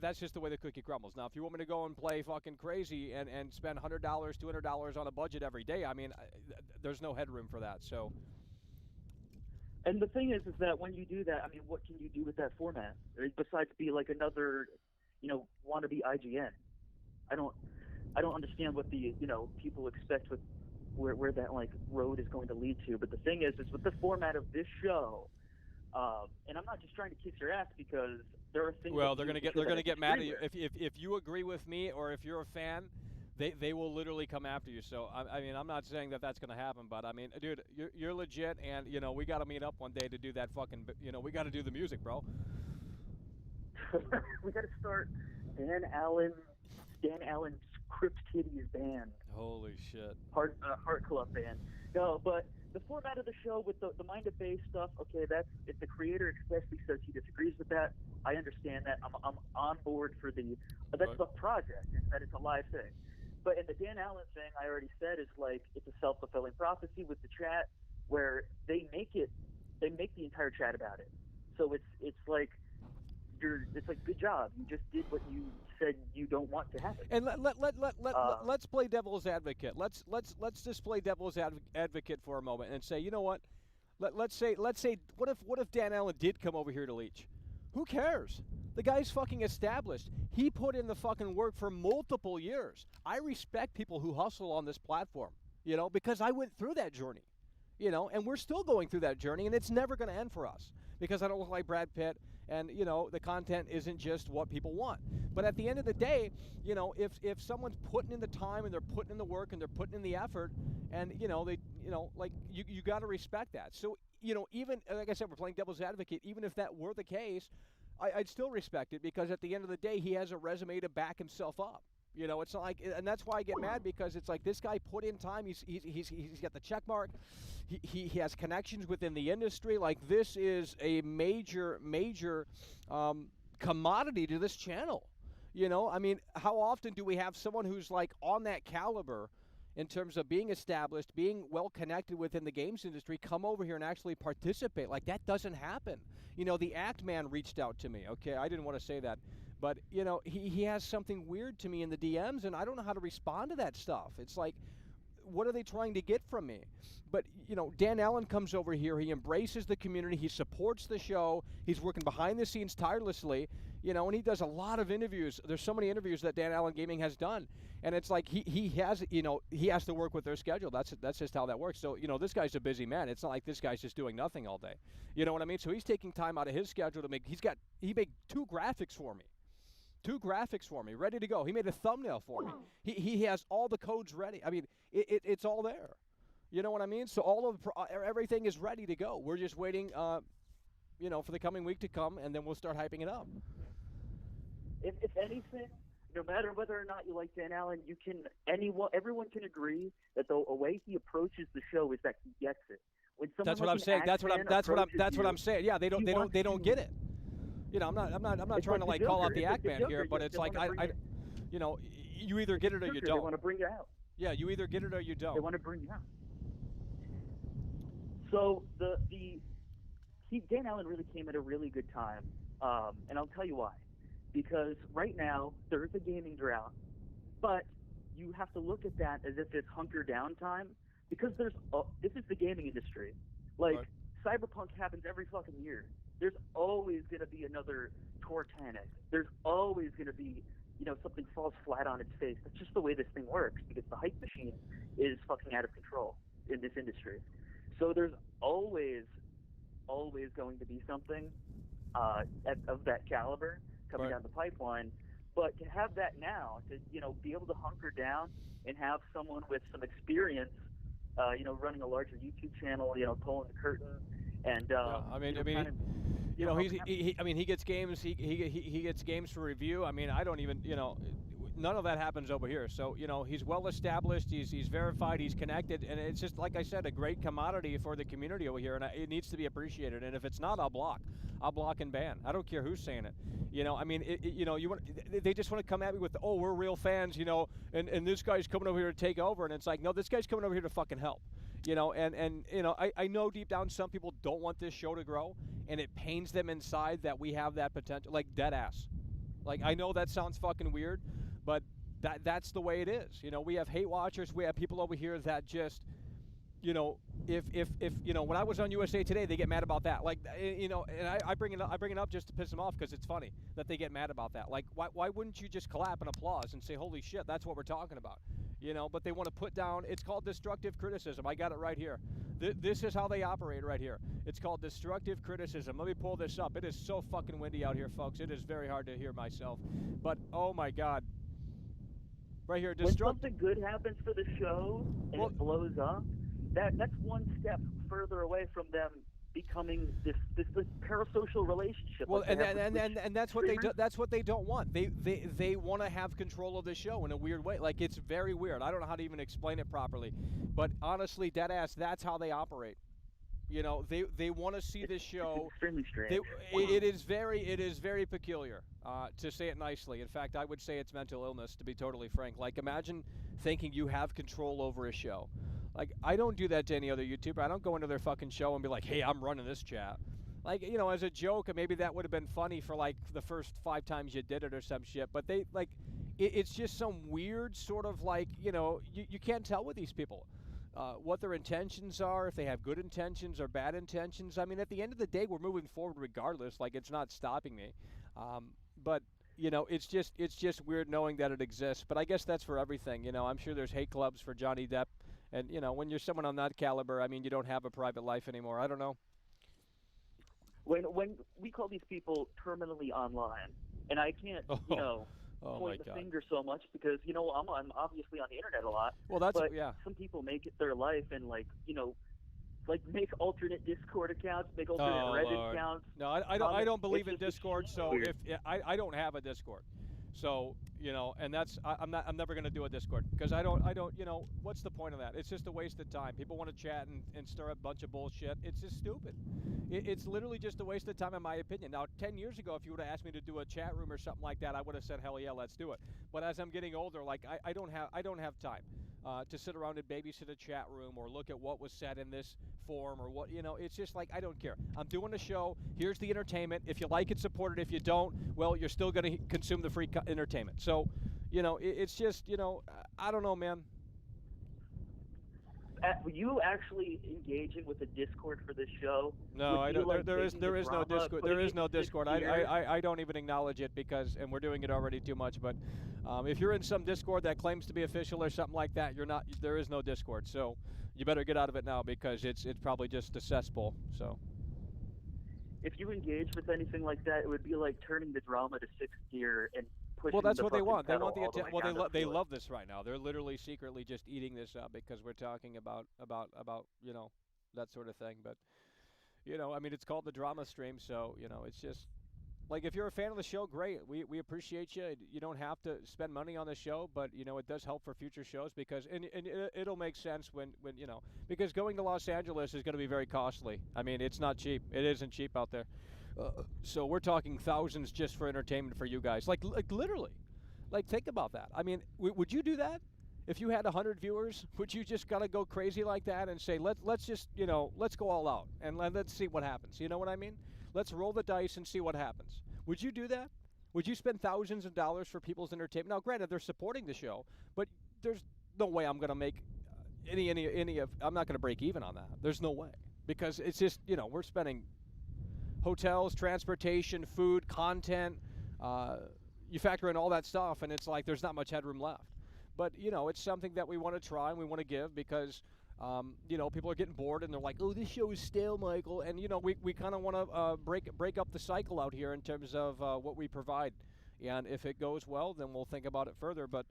that's just the way the cookie crumbles. Now, if you want me to go and play fucking crazy and spend $100, $200 on a budget every day, I mean, there's no headroom for that. So. And the thing is that when you do that, I mean, what can you do with that format besides be like another, you know, wannabe IGN? I don't understand what the, you know, people expect with where that like road is going to lead to. But the thing is with the format of this show, and I'm not just trying to kiss your ass because there are things. Well, they're gonna get mad at you if you agree with me or if you're a fan. They will literally come after you. So I mean, I'm not saying that that's gonna happen, but I mean, dude, you're legit, and you know we got to meet up one day to do that fucking. You know, we got to do the music, bro. We got to start Dan Allen's Crypt Kitties band. Holy shit. Heart Club band. No, but the format of the show with the Mind at Base stuff, okay, that's if the creator especially says he disagrees with that, I understand that. I'm on board for that's the project, is that it's a live thing. But in the Dan Allen thing, I already said is like it's a self-fulfilling prophecy with the chat where they make the entire chat about it. So it's like good job. You just did what you said you don't want to happen. And let's play devil's advocate. Let's just play devil's advocate for a moment and say, you know what? Let's say what if Dan Allen did come over here to Leech? Who cares? The guy's fucking established. He put in the fucking work for multiple years. I respect people who hustle on this platform, you know, because I went through that journey, you know, and we're still going through that journey, and it's never going to end for us. because I don't look like Brad Pitt, and you know the content isn't just what people want. But at the end of the day, you know, if someone's putting in the time and they're putting in the work and they're putting in the effort, and you know like you got to respect that. So you know, even like I said, we're playing devil's advocate. Even if that were the case, I'd still respect it, because at the end of the day, he has a resume to back himself up. You know, it's not like, and that's why I get mad, because it's like this guy put in time. He's got the check mark. He has connections within the industry. Like, this is a major commodity to this channel. You know, I mean, how often do we have someone who's like on that caliber in terms of being established, being well connected within the games industry, come over here and actually participate? Like, that doesn't happen. You know, the Act Man reached out to me. Okay, I didn't want to say that. But, you know, he has something weird to me in the DMs, and I don't know how to respond to that stuff. It's like, what are they trying to get from me? But, you know, Dan Allen comes over here. He embraces the community. He supports the show. He's working behind the scenes tirelessly, you know, and he does a lot of interviews. There's so many interviews that Dan Allen Gaming has done. And it's like he has, you know, he has to work with their schedule. That's just how that works. So, you know, this guy's a busy man. It's not like this guy's just doing nothing all day. You know what I mean? So he's taking time out of his schedule to make, he made 2 graphics for me. 2 graphics for me, ready to go. He made a thumbnail for me. He has all the codes ready. I mean, it's all there. You know what I mean? So all of everything is ready to go. We're just waiting, you know, for the coming week to come, and then we'll start hyping it up. If anything, no matter whether or not you like Dan Allen, everyone can agree that the way he approaches the show is that he gets it. When That's what I'm saying. That's what I'm saying. Yeah, they don't get it. You know, I'm not trying to like call out the Act Man here, but it's like you know, you either get it or you don't. They want to bring you out. Yeah, you either get it or you don't. They want to bring you out. So Dan Allen really came at a really good time, and I'll tell you why. Because right now there is a gaming drought, but you have to look at that as if it's hunker down time, because this is the gaming industry. Like, Cyberpunk happens every fucking year. There's always going to be another Tortanic. There's always going to be, you know, something falls flat on its face. That's just the way this thing works, because the hype machine is fucking out of control in this industry. So there's always going to be something of that caliber coming down the pipeline. But to have that now, to, you know, be able to hunker down and have someone with some experience, you know, running a larger YouTube channel, you know, pulling the curtain, and he gets games. He gets games for review. I mean, I don't even, you know, none of that happens over here. So, you know, he's well established. He's verified. He's connected, and it's just, like I said, a great commodity for the community over here, and it needs to be appreciated. And if it's not, I'll block and ban. I don't care who's saying it. You know, I mean, you know, they just want to come at me with, oh, we're real fans, you know, and this guy's coming over here to take over, and it's like, no, this guy's coming over here to fucking help. You know, and you know, I know deep down some people don't want this show to grow, and it pains them inside that we have that potential, like dead ass. Like, I know that sounds fucking weird, but that's the way it is. You know, we have hate watchers. We have people over here that just, you know, if you know, when I was on USA Today, they get mad about that. Like, you know, and I bring it up just to piss them off, because it's funny that they get mad about that. Like, why wouldn't you just clap and applause and say, holy shit, that's what we're talking about? You know, but they want to put down, it's called destructive criticism. I got it right here. This is how they operate right here. It's called destructive criticism. Let me pull this up. It is so fucking windy out here, folks. It is very hard to hear myself. But, oh my God. Right here, when something good happens for the show and it blows up, that's one step further away from them becoming this parasocial relationship. Well, and that's what they do. That's what they don't want. They want to have control of the show in a weird way. Like, it's very weird. I don't know how to even explain it properly. But honestly, dead ass, that's how they operate. You know, they want to see this show. It's extremely strange. It is very peculiar, to say it nicely. In fact, I would say it's mental illness, to be totally frank. Like, imagine thinking you have control over a show. Like, I don't do that to any other YouTuber. I don't go into their fucking show and be like, hey, I'm running this chat. Like, you know, as a joke, and maybe that would have been funny for, like, the first 5 times you did it or some shit. But they, like, it's just some weird sort of, like, you know, you can't tell with these people what their intentions are, if they have good intentions or bad intentions. I mean, at the end of the day, we're moving forward regardless. Like, it's not stopping me. But, you know, it's just weird knowing that it exists. But I guess that's for everything. You know, I'm sure there's hate clubs for Johnny Depp. And, you know, when you're someone on that caliber, I mean, you don't have a private life anymore. I don't know. when we call these people terminally online, and I can't, you know, point the finger so much because, you know, I'm obviously on the internet a lot. Well, that's but yeah. Some people make it their life and, like, you know, like make alternate Discord accounts, make alternate Reddit accounts. No, I don't believe in Discord. So if I don't have a Discord, so you know, and that's I'm never going to do a Discord because I don't you know, what's the point of that? It's just a waste of time. People want to chat and stir up a bunch of bullshit. It's just stupid. It's literally just a waste of time in my opinion. Now, 10 years ago, if you would have asked me to do a chat room or something like that, I would have said hell yeah, let's do it. But as I'm getting older, like I don't have time to sit around and babysit a chat room or look at what was said in this forum or what, you know. It's just like I don't care. I'm doing a show. Here's the entertainment. If you like it, support it. If you don't, well, you're still going to consume the free entertainment. So, you know, it's just, you know, I don't know, man. Were you actually engaging with the Discord for this show? No, I don't. Like there is no Discord. There is no Discord. I don't even acknowledge it because, and we're doing it already too much. But if you're in some Discord that claims to be official or something like that, you're not. There is no Discord. So you better get out of it now because it's probably just a cesspool. So. If you engage with anything like that, it would be like turning the drama to sixth gear and pushing. Well, that's the what they want. They want the attention. Well, they love this right now. They're literally secretly just eating this up because we're talking about you know, that sort of thing. But you know, I mean, it's called the drama stream, so you know, it's just like if you're a fan of the show, great. We appreciate you. You don't have to spend money on the show, but you know, it does help for future shows because and it'll make sense when you know, because going to Los Angeles is going to be very costly. I mean, it's not cheap. It isn't cheap out there. So we're talking thousands just for entertainment for you guys. Like literally. Like, think about that. I mean, would you do that? If you had 100 viewers, would you just gotta go crazy like that and say, let's just, you know, let's go all out and let's see what happens. You know what I mean? Let's roll the dice and see what happens. Would you do that? Would you spend thousands of dollars for people's entertainment? Now, granted, they're supporting the show, but there's no way I'm gonna make any of. I'm not gonna break even on that. There's no way because it's just, you know, we're spending hotels, transportation, food, content. You factor in all that stuff, and it's like there's not much headroom left. But, you know, it's something that we want to try and we want to give because, you know, people are getting bored and they're like, oh, this show is stale, Michael. And, you know, we kind of want to break up the cycle out here in terms of what we provide. And if it goes well, then we'll think about it further. But,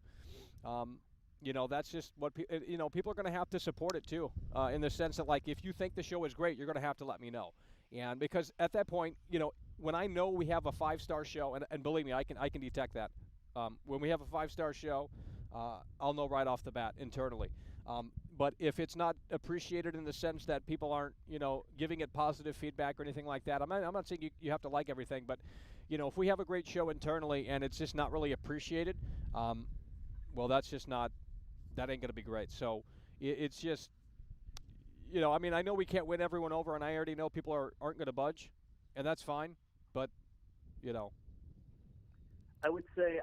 you know, that's just what, you know, people are going to have to support it, too, in the sense that, like, if you think the show is great, you're going to have to let me know. And because at that point, you know, when I know we have a 5-star show, and believe me, I can detect that. When we have a 5-star show, I'll know right off the bat internally. But if it's not appreciated in the sense that people aren't, you know, giving it positive feedback or anything like that, I'm not saying you have to like everything, but, you know, if we have a great show internally and it's just not really appreciated, well, that's just not, that ain't going to be great. So it's just, you know, I mean, I know we can't win everyone over, and I already know people aren't going to budge, and that's fine. But, you know, I would say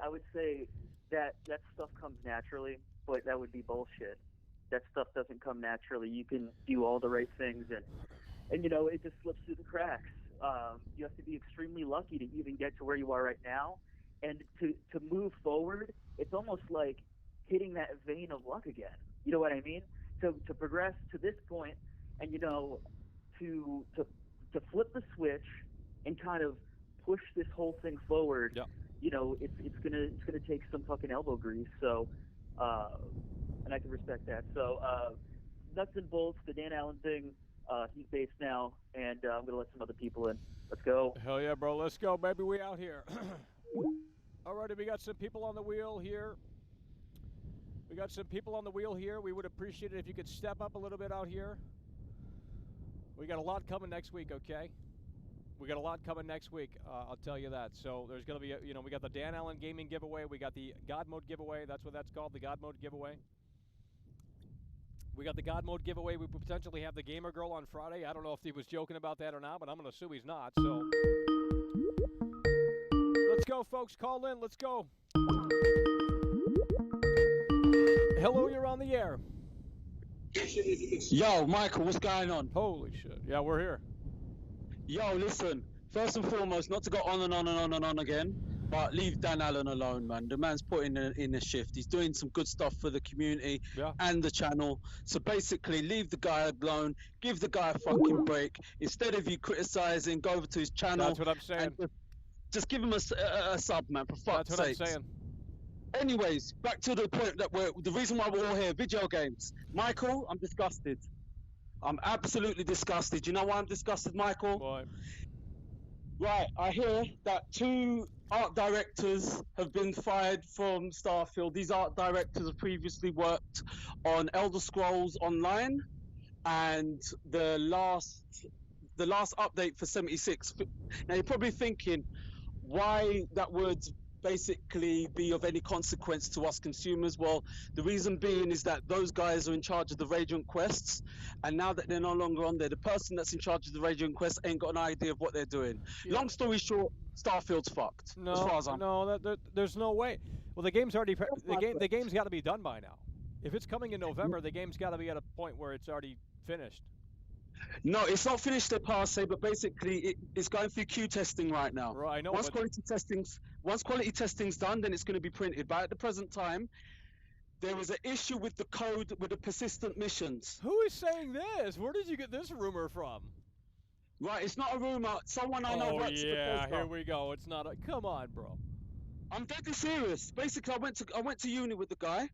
that stuff comes naturally, but that would be bullshit. That stuff doesn't come naturally. You can do all the right things, and you know, it just slips through the cracks. You have to be extremely lucky to even get to where you are right now, and to move forward. It's almost like hitting that vein of luck again. You know what I mean? To progress to this point, and you know, to flip the switch and kind of push this whole thing forward. Yeah. You know, it's gonna take some fucking elbow grease. So, and I can respect that. So, nuts and bolts, the Dan Allen thing. He's based now, and I'm gonna let some other people in. Let's go. Hell yeah, bro. Let's go, baby. We out here. Alrighty, we got some people on the wheel here. We would appreciate it if you could step up a little bit out here. We got a lot coming next week, okay? We got a lot coming next week, I'll tell you that. So there's going to be, you know, we got the Dan Allen Gaming giveaway. We got the God Mode giveaway. That's what that's called, the God Mode giveaway. We got the God Mode giveaway. We potentially have the Gamer Girl on Friday. I don't know if he was joking about that or not, but I'm going to assume he's not. So let's go, folks. Call in. Let's go. Hello, you're on the air. Yo, Michael, what's going on? Holy shit. Yeah, we're here. Yo, listen, first and foremost, not to go on and on and on and on again, But leave Dan Allen alone, man. The man's putting in a shift. He's doing some good stuff for the community and the channel. So basically, leave the guy alone. Give the guy a fucking break. Instead of you criticizing, go over to his channel. That's what I'm saying. And just give him a sub, man, for fuck's sake. That's what I'm saying. Anyways, back to the point that the reason why we're all here, video games. Michael, I'm disgusted. I'm absolutely disgusted. You know why I'm disgusted, Michael? Why? Right, I hear that 2 art directors have been fired from Starfield. These art directors have previously worked on Elder Scrolls Online and the last update for 76. Now you're probably thinking why that would basically be of any consequence to us consumers. Well, the reason being is that those guys are in charge of the Radiant Quests, and now that they're no longer on there, the person that's in charge of the Radiant Quests ain't got an idea of what they're doing. Long story short, Starfield's fucked. No, as far as I'm there's no way. Well, the game's already the game's got to be done by now. If it's coming in November, the game's got to be at a point where it's already finished. No, it's not finished per se, but basically it's going through Q testing right now. Right, I know. Once quality testing's done, then it's going to be printed. But at the present time, there was an issue with the code with the persistent missions. Who is saying this? Where did you get this rumor from? Right, it's not a rumor. Someone I know works yeah, here we go. It's not a. Come on, bro. I'm deadly serious. Basically, I went to uni with the guy.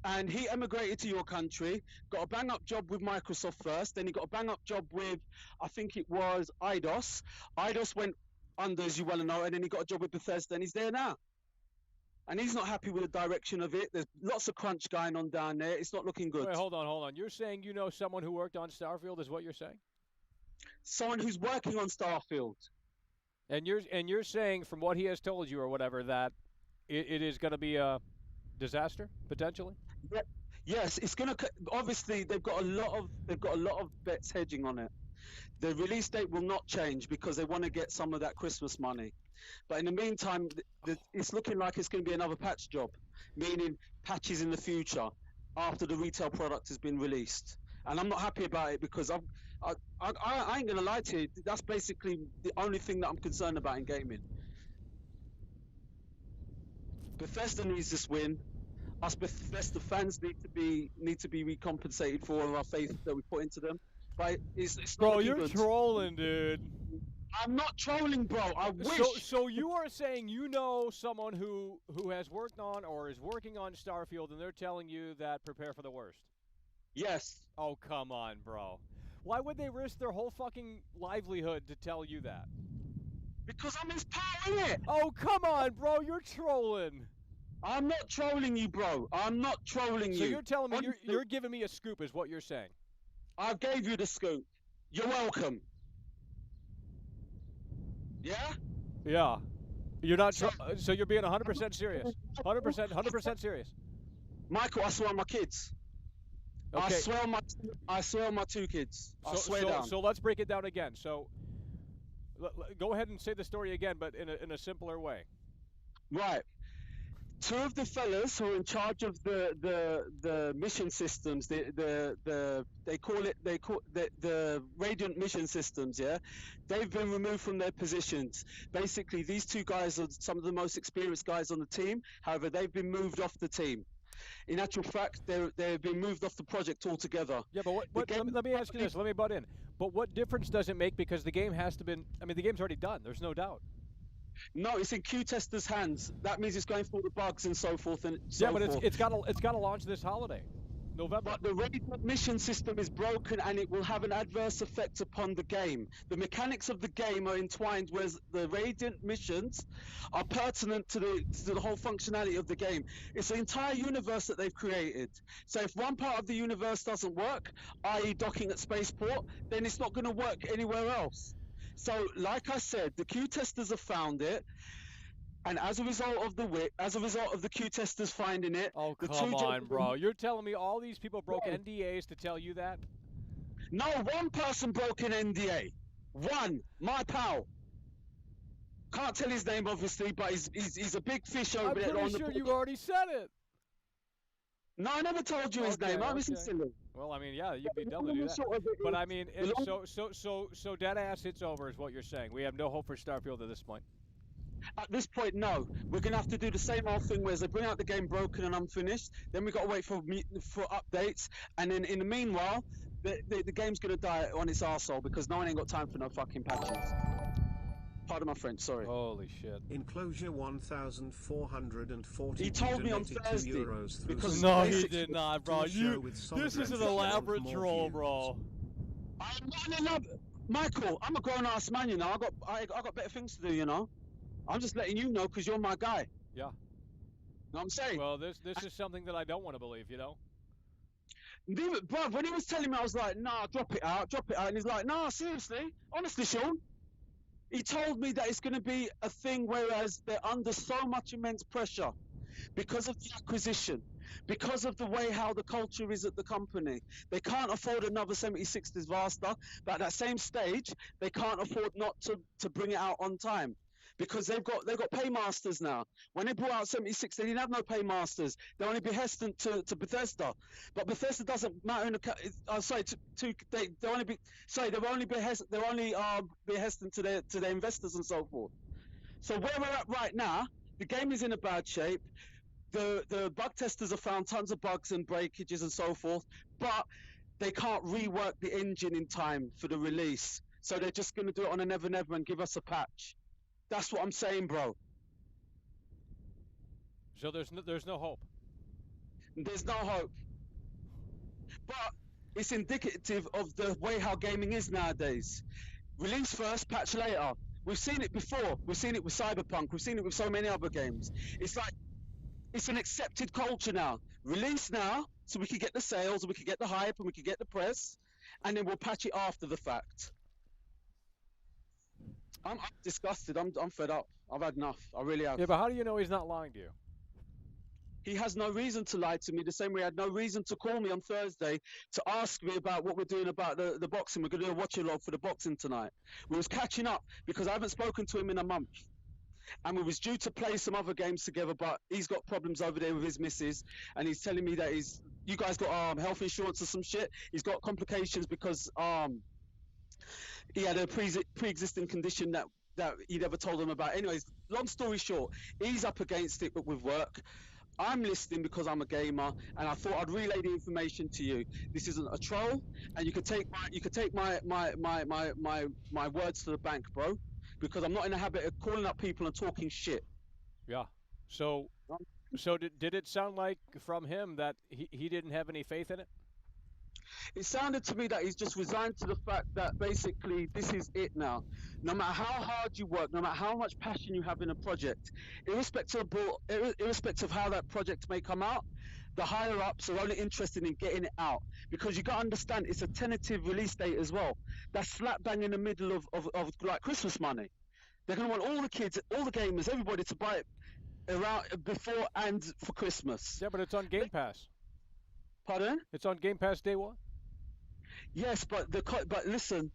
And he emigrated to your country, got a bang-up job with Microsoft first, then he got a bang-up job with, I think it was Eidos. Eidos went under, as you well know, and then he got a job with Bethesda, and he's there now. And he's not happy with the direction of it. There's lots of crunch going on down there. It's not looking good. Wait, hold on. You're saying you know someone who worked on Starfield is what you're saying? Someone who's working on Starfield. And you're saying, from what he has told you or whatever, that it is going to be a disaster, potentially? Yeah, yes, it's gonna. Obviously, they've got a lot of bets hedging on it. The release date will not change because they want to get some of that Christmas money. But in the meantime, it's looking like it's going to be another patch job, meaning patches in the future after the retail product has been released. And I'm not happy about it because I ain't gonna lie to you. That's basically the only thing that I'm concerned about in gaming. Bethesda needs this win. Us Bethesda fans need to be recompensated for all our faith that we put into them. But it's bro, you're trolling, dude. I'm not trolling, bro. I wish. So you are saying you know someone who has worked on or is working on Starfield, and they're telling you that prepare for the worst? Yes. Oh, come on, bro. Why would they risk their whole fucking livelihood to tell you that? Because I'm his pal, innit? Oh, come on, bro. You're trolling. I'm not trolling you, bro. I'm not trolling you. So you're telling me you're giving me a scoop is what you're saying? I gave you the scoop. You're welcome. Yeah? Yeah. You're not so you're being 100% serious. 100% serious. Michael, I swear on my kids. Okay. I swear on my 2 kids. I swear down. So let's break it down again. So go ahead and say the story again, but in a simpler way. Right. 2 of the fellas who are in charge of the mission systems, they call the Radiant mission systems, yeah? They've been removed from their positions. Basically, these 2 guys are some of the most experienced guys on the team. However, they've been moved off the team. In actual fact, they've been moved off the project altogether. Yeah, but let me ask you this. Let me butt in. But what difference does it make? Because the game has to be. I mean, the game's already done. There's no doubt. No, it's in Q testers' hands. That means it's going through the bugs and so forth and so forth. Yeah, but it's got to launch this holiday, November. But the Radiant mission system is broken, and it will have an adverse effect upon the game. The mechanics of the game are entwined, whereas the Radiant missions are pertinent to the whole functionality of the game. It's the entire universe that they've created. So if one part of the universe doesn't work, i.e. docking at Spaceport, then it's not going to work anywhere else. So, like I said, the Q testers have found it, and as a result of the Q testers finding it, oh come on, bro! You're telling me all these people broke NDAs to tell you that? No, one person broke an NDA. One, my pal. Can't tell his name, obviously, but he's a big fish over there. I'm pretty sure you already said it. No, I never told you his name. I'm silly. Well, I mean, yeah, you'd be dumb to do that. But I mean, so dead ass, it's over, is what you're saying. We have no hope for Starfield at this point. At this point, no. We're going to have to do the same old thing where they bring out the game broken and unfinished. Then we've got to wait for updates. And then in the meanwhile, the game's going to die on its arsehole because no one ain't got time for no fucking patches. Pardon my French, sorry. Holy shit. Enclosure 1,440. He told me on Thursday. Because no, he did not, bro. This is an elaborate troll, bro. I'm not an elaborate... Michael, I'm a grown-ass man, you know. I got better things to do, you know. I'm just letting you know because you're my guy. Yeah. Know what I'm saying? Well, this is something that I don't want to believe, you know. Bruv, when he was telling me, I was like, nah, drop it out. And he's like, nah, seriously? Honestly, Sean? He told me that it's going to be a thing whereas they're under so much immense pressure because of the acquisition, because of the way how the culture is at the company. They can't afford another 76 disaster, but at that same stage, they can't afford not to bring it out on time. Because they've got paymasters now. When they brought out 76, they didn't have no paymasters. They're only behestant to Bethesda, but Bethesda doesn't matter in the. They're only behestant to their investors and so forth. So where we're at right now, the game is in a bad shape. The bug testers have found tons of bugs and breakages and so forth, but they can't rework the engine in time for the release. So they're just going to do it on a never and give us a patch. That's what I'm saying, bro. So there's no hope. There's no hope. But it's indicative of the way how gaming is nowadays. Release first, patch later. We've seen it before. We've seen it with Cyberpunk. We've seen it with so many other games. It's like, it's an accepted culture now. Release now, so we can get the sales, and we can get the hype, and we can get the press, and then we'll patch it after the fact. I'm disgusted. I'm fed up. I've had enough. I really have. Yeah, but how do you know he's not lying to you? He has no reason to lie to me, the same way he had no reason to call me on Thursday to ask me about what we're doing about the boxing. We're going to do a watch-along for the boxing tonight. We was catching up because I haven't spoken to him in a month. And we was due to play some other games together, but he's got problems over there with his missus, and he's telling me that you guys got health insurance or some shit. He's got complications because he had a pre-existing condition that he never told them about. Anyways, long story short, he's up against it, but with work. I'm listening because I'm a gamer, and I thought I'd relay the information to you. This isn't a troll, and you could take my words to the bank, bro, because I'm not in the habit of calling up people and talking shit. Yeah. So did it sound like from him that he didn't have any faith in it? It sounded to me that he's just resigned to the fact that basically this is it now. No matter how hard you work, no matter how much passion you have in a project, irrespective of how that project may come out, the higher ups are only interested in getting it out. Because you got to understand, it's a tentative release date as well. That's slap bang in the middle of like Christmas money. They're going to want all the kids, all the gamers, everybody to buy it around before and for Christmas. Yeah, but it's on Game Pass. Pardon? It's on Game Pass day one. Yes, but listen,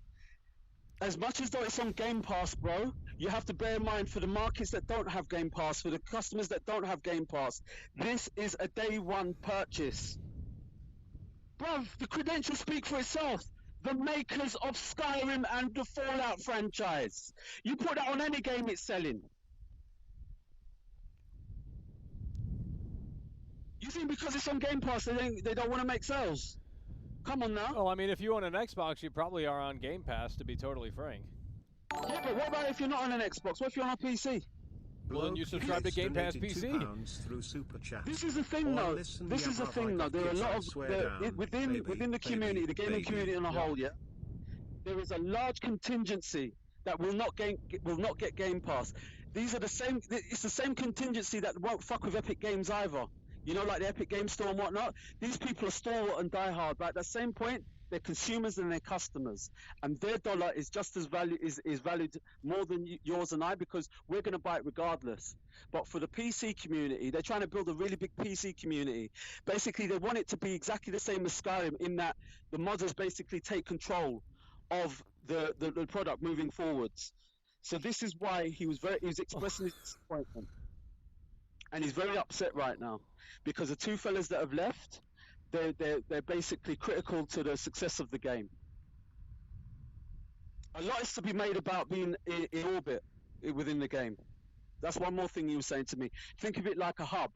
as much as though it's on Game Pass, bro, you have to bear in mind for the markets that don't have Game Pass, for the customers that don't have Game Pass, this is a day one purchase. Bruv, the credentials speak for itself. The makers of Skyrim and the Fallout franchise. You put that on any game, it's selling. You think because it's on Game Pass, they don't want to make sales? Come on now. Well, I mean, if you own an Xbox, you probably are on Game Pass, to be totally frank. Yeah, but what about if you're not on an Xbox? What if you're on a PC? Well, then you subscribe to Game Pass PC. This is the thing, though. This is the thing, though. There are a lot of within the community, the gaming community on a whole. Yeah, there is a large contingency that will not get Game Pass. These are the same. It's the same contingency that won't fuck with Epic Games either. You know, like the Epic Games Store and whatnot. These people are stalwart and diehard, but at the same point, they're consumers and they're customers, and their dollar is just as valued more than yours and I, because we're going to buy it regardless. But for the PC community, they're trying to build a really big PC community. Basically, they want it to be exactly the same as Skyrim, in that the modders basically take control of the product moving forwards. So this is why he was expressing his disappointment, and he's very upset right now because the two fellas that have left, they're basically critical to the success of the game. A lot is to be made about being in orbit within the game. That's one more thing he was saying to me. Think of it like a hub,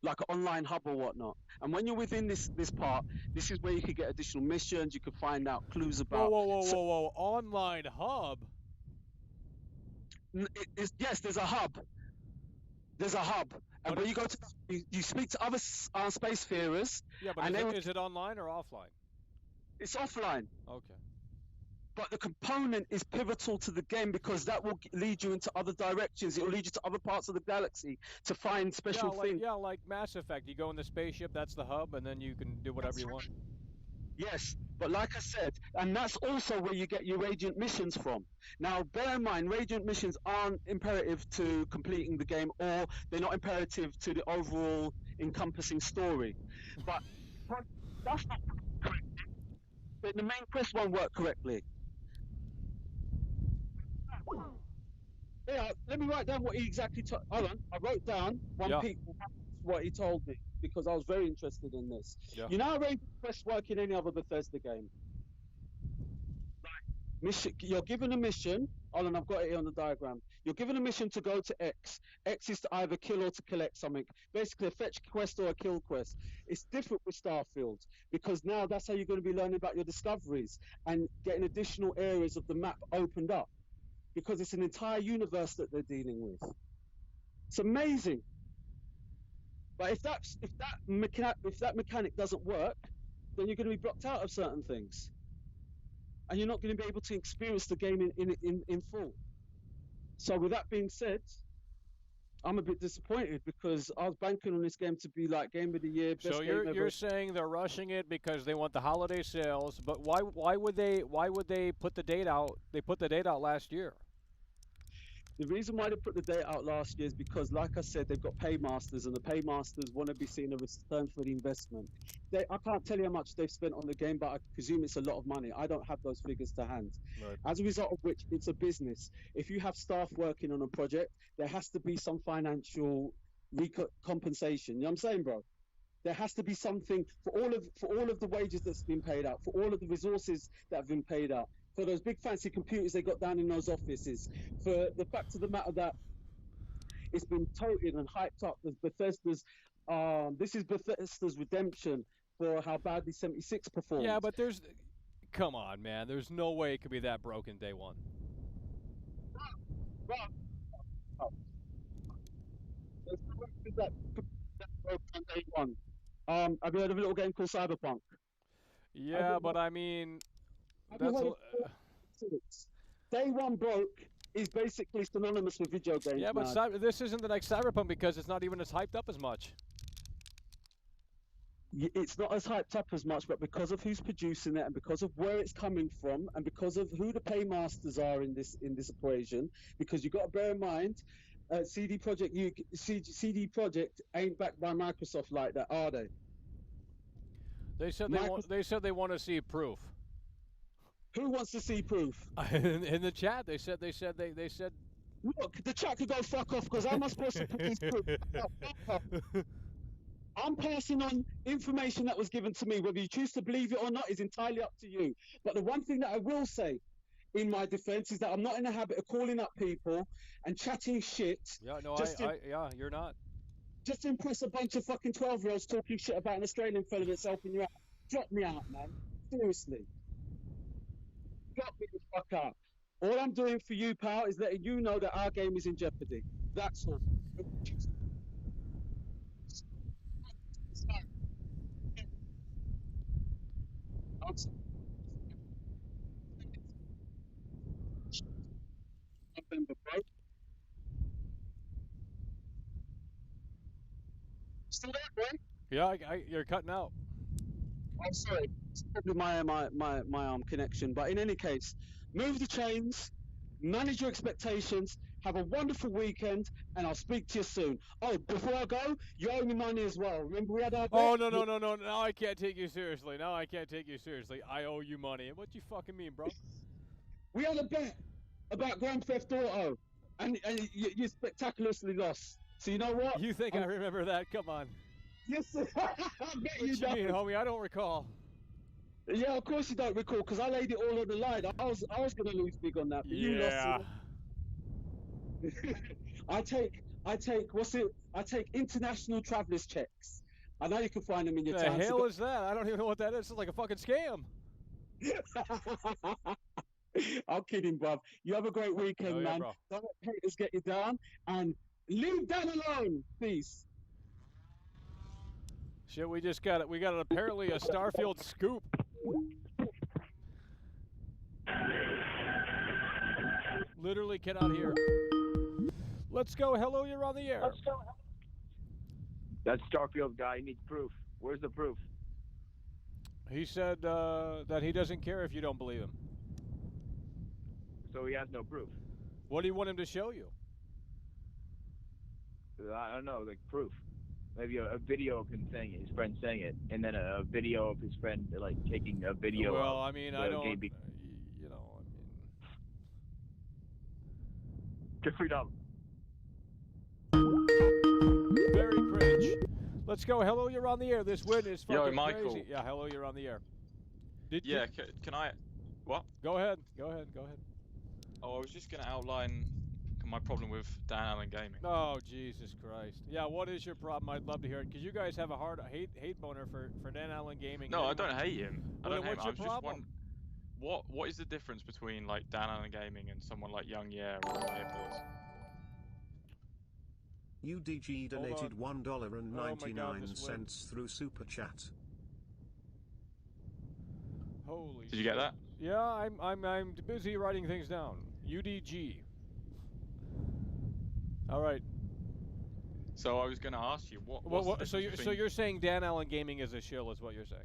like an online hub or whatnot. And when you're within this part, this is where you could get additional missions. You could find out clues about. Whoa! Online hub. Yes, there's a hub. There's a hub, and when you go to, you speak to other spacefarers. Yeah, but is it online or offline? It's offline. Okay. But the component is pivotal to the game because that will lead you into other directions. It will lead you to other parts of the galaxy to find special things. Yeah, like Mass Effect. You go in the spaceship, that's the hub, and then you can do whatever you want. Yes, but like I said, and that's also where you get your Radiant missions from. Now, bear in mind, Radiant missions aren't imperative to completing the game, or they're not imperative to the overall encompassing story. But that's not correct. But the main quest won't work correctly. Yeah, let me write down what he exactly told. Hold on, I wrote down what he told me because I was very interested in this. Yeah. You know how Radiant quests work in any other Bethesda game? Mission, you're given a mission. Hold on, I've got it here on the diagram. You're given a mission to go to X. X is to either kill or to collect something. Basically, a fetch quest or a kill quest. It's different with Starfield because now that's how you're going to be learning about your discoveries and getting additional areas of the map opened up because it's an entire universe that they're dealing with. It's amazing. But if that mechanic doesn't work, then you're going to be blocked out of certain things. And you're not going to be able to experience the game in full. So with that being said, I'm a bit disappointed because I was banking on this game to be like Game of the Year. Best So game ever. you're saying they're rushing it because they want the holiday sales, but why would they put the date out? They put the date out last year. The reason why they put the date out last year is because, like I said, they've got paymasters, and the paymasters want to be seen a return for the investment. I can't tell you how much they've spent on the game, but I presume it's a lot of money. I don't have those figures to hand. Right. As a result of which, it's a business. If you have staff working on a project, there has to be some financial compensation. You know what I'm saying, bro? There has to be something for all of the wages that's been paid out, for all of the resources that have been paid out, for those big fancy computers they got down in those offices, for the fact of the matter that it's been touted and hyped up as Bethesda's, this is Bethesda's redemption for how badly 76 performed. Yeah, but come on, man, there's no way it could be that broken day one. There's no way it could be that broken day one. Have you heard of a little game called Cyberpunk? Yeah, but I mean, Day one broke is basically synonymous with video games. Yeah, but this isn't the next Cyberpunk because it's not even as hyped up as much. It's not as hyped up as much, but because of who's producing it and because of where it's coming from and because of who the paymasters are in this equation, because you've got to bear in mind, CD Projekt ain't backed by Microsoft like that, are they? They said they want to see proof. Who wants to see proof? In the chat, they said. Look, the chat could go fuck off because how am I supposed to produce proof? I'm passing on information that was given to me. Whether you choose to believe it or not is entirely up to you. But the one thing that I will say, in my defense, is that I'm not in the habit of calling up people and chatting shit. Yeah, no, you're not. Just to impress a bunch of fucking 12-year-olds talking shit about an Australian fella that's helping you out. Drop me out, man. Seriously. Drop me the fuck out. All I'm doing for you, pal, is letting you know that our game is in jeopardy. That's all. November, bro. Still there, bro? Yeah, you're cutting out. I'm sorry. It's probably my connection. But in any case, move the chains, manage your expectations, have a wonderful weekend, and I'll speak to you soon. Oh, before I go, you owe me money as well. Remember we had our... Oh, no. Now I can't take you seriously. I owe you money. What you fucking mean, bro? We had a bet about Grand Theft Auto, and you spectacularly lost. So you know what? You think I remember that? Come on. Yes, sir. I bet you don't. What you mean, homie? I don't recall. Yeah, of course you don't recall, because I laid it all on the line. I was going to lose big on that, but you lost it. I take I take international travelers checks. I know you can find them in your The town. hell is that? I don't even know what that is. It's like a fucking scam. I'm kidding, bruv. You have a great weekend, Oh, yeah, man. bro. Don't let haters get you down, and leave Dan alone, please. Shit, we just got it. We got apparently a Starfield scoop. Literally cannot hear. Let's go. Hello, you're on the air. That Starfield guy needs proof. Where's the proof? He said that he doesn't care if you don't believe him. So he has no proof. What do you want him to show you? I don't know, like proof. Maybe a video of him saying it, his friend saying it, and then a video of his friend like taking a video. Well, of I mean, the I don't. game You know, I mean. Get freed up. Very cringe. Let's go. Hello, you're on the air. This win is fucking Yo, Michael. crazy. Yeah, hello, you're on the air. Yeah, can I... What? Go ahead. Go ahead. Go ahead. Oh, I was just going to outline my problem with Dan Allen Gaming. Oh, Jesus Christ. Yeah, what is your problem? I'd love to hear it. Because you guys have a hard hate boner for Dan Allen Gaming. No, I don't hate him. I Well, don't then hate him. what's I was your just problem? what is the difference between like Dan Allen Gaming and someone like Young Yeah or any of those? UDG donated $1.99 Oh this win. through Super Chat. Holy Did you get that? Yeah, I'm busy writing things down. UDG. All right. So I was going to ask you what's the So difference so between- you're saying Dan Allen Gaming is a shill, is what you're saying?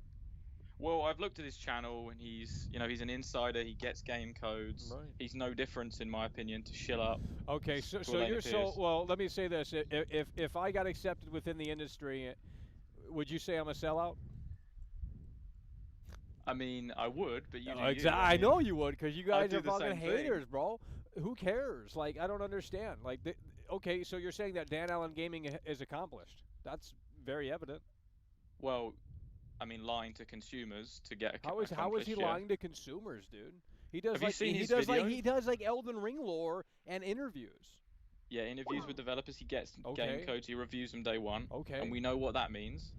Well, I've looked at his channel and he's an insider. He gets game codes. Right. He's no difference, in my opinion, to shill up. Okay, so to Elena you're Pierce. well. Let me say this: if I got accepted within the industry, would you say I'm a sellout? I mean, I would, but you. No, do you. I mean, know you would, because you I guys do are the fucking same thing. haters, bro. Who cares? Like, I don't understand. Like, okay, so you're saying that Dan Allen Gaming is accomplished? That's very evident. Well, I mean, lying to consumers to get a How is he accomplished, yeah. lying to consumers, dude? He does Have you like seen he his does videos? he does like Elden Ring lore and interviews. Yeah, interviews with developers. He gets Okay. game codes. He reviews them day one. Okay. And we know what that means.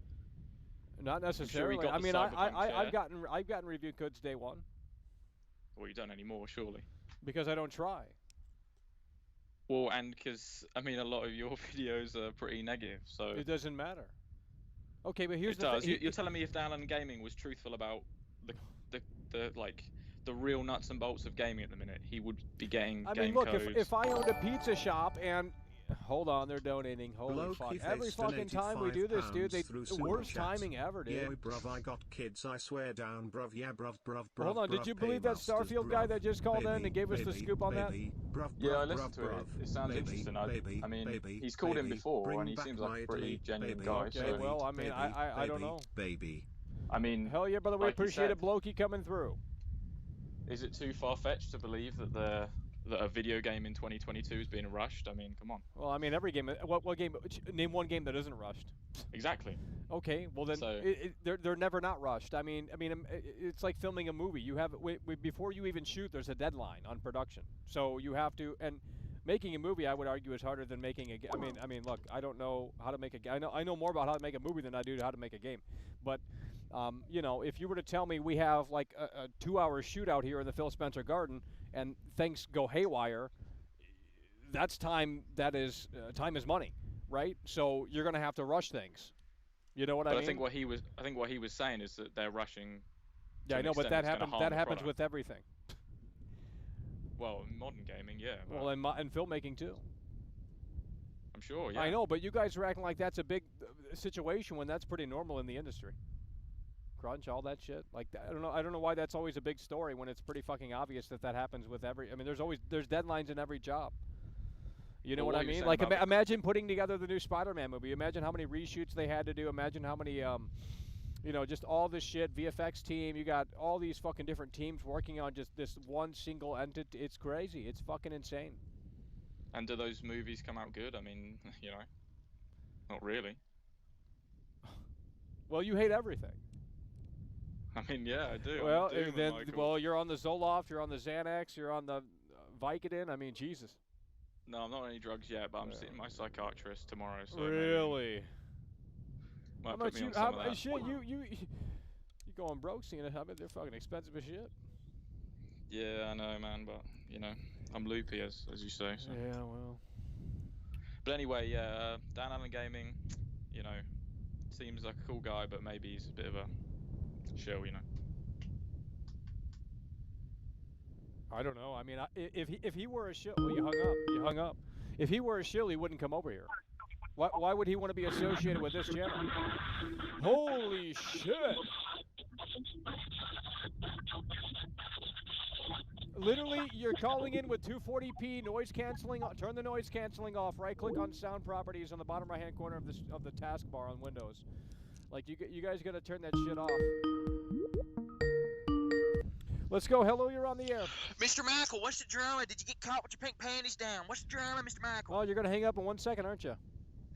Not sure he necessarily. got I the mean, Cyberpunk I've chair. gotten review codes day one Well, you don't anymore, surely. because I don't try. Well, and because I mean, a lot of your videos are pretty negative, so It doesn't matter. Okay, but here's it the does. thing. You're telling me if Dan Allen Gaming was truthful about the real nuts and bolts of gaming at the minute, he would be getting I game mean, look, codes. if I owned a pizza shop and hold on, they're donating. Holy Bloke fuck! Keith Every has fucking donated time we do this, dude, £5 through the Super worst Chat. timing ever, dude. Yeah, bruv, I got kids, I swear down, bruv, yeah, bruv. Hold on, did you believe that Starfield guy that just called in and gave us the scoop on that? Bruv, Yeah, I bruv, listened to bruv, it. bruv. It sounds Baby, interesting. baby, I mean, baby, he's called him baby, before, bring and he back seems my like a pretty Italy, genuine baby, guy. Okay, So, well, I mean, I don't know. Baby. I mean, Hell yeah, brother, we like you appreciate said, it, Blokey coming through. Is it too far-fetched to believe that a video game in 2022 is being rushed? I mean, come on. Well, I mean, every game. What game? Name one game that isn't rushed. Exactly. Okay, well then So- they're never not rushed. I mean, it's like filming a movie. You have before you even shoot, there's a deadline on production. So you have to, and making a movie, I would argue, is harder than making a. I mean, look, I don't know how to make a. I know more about how to make a movie than I do how to make a game. But you know, if you were to tell me we have like a 2-hour shootout here in the Phil Spencer Garden and things go haywire, that's time. That is time is money, right? So you're gonna have to rush things. You know what But I mean? I think what he was saying is that they're rushing. Yeah, to I an know, but extent that that's gonna happens. harm That the happens product. with everything. Well, in modern gaming, yeah. but Well, and filmmaking too. I'm sure, yeah. I know, but you guys are acting like that's a big situation when that's pretty normal in the industry. Crunch, all that shit. Like I don't know why that's always a big story when it's pretty fucking obvious that happens with every. I mean, there's deadlines in every job. You know Well, what what I you're mean? saying Like about imagine putting together the new Spider-Man movie. Imagine how many reshoots they had to do. Imagine how many you know, just all this shit. VFX team. You got all these fucking different teams working on just this one single entity. It's crazy. It's fucking insane. And do those movies come out good? I mean, you know, not really. Well, you hate everything. I mean, yeah, I do. Well, I'm a doomer, then, Michael. well, you're on the Zoloft, you're on the Xanax, you're on the Vicodin. I mean, Jesus. No, I'm not on any drugs yet, but I'm seeing my psychiatrist tomorrow. So Really? Might How put much me you? on some of that. Shit, you going broke seeing it? I bet they're fucking expensive as shit. Yeah, I know, man, but you know, I'm loopy as you say. So. Yeah, well. But anyway, yeah, Dan Allen Gaming, you know, seems like a cool guy, but maybe he's a bit of a shill, you know. I don't know. I mean, if he were a shill, well, you hung up. You hung up. If he were a shill, he wouldn't come over here. Why would he want to be associated with this channel? Holy shit! Literally, you're calling in with 240p noise canceling. Turn the noise canceling off. Right-click on sound properties on the bottom right-hand corner of the taskbar on Windows. Like you guys got to turn that shit off. Let's go. Hello, you're on the air. Mr. Michael, what's the drama? Did you get caught with your pink panties down? What's the drama, Mr. Michael? Oh, you're gonna hang up in 1 second, aren't you?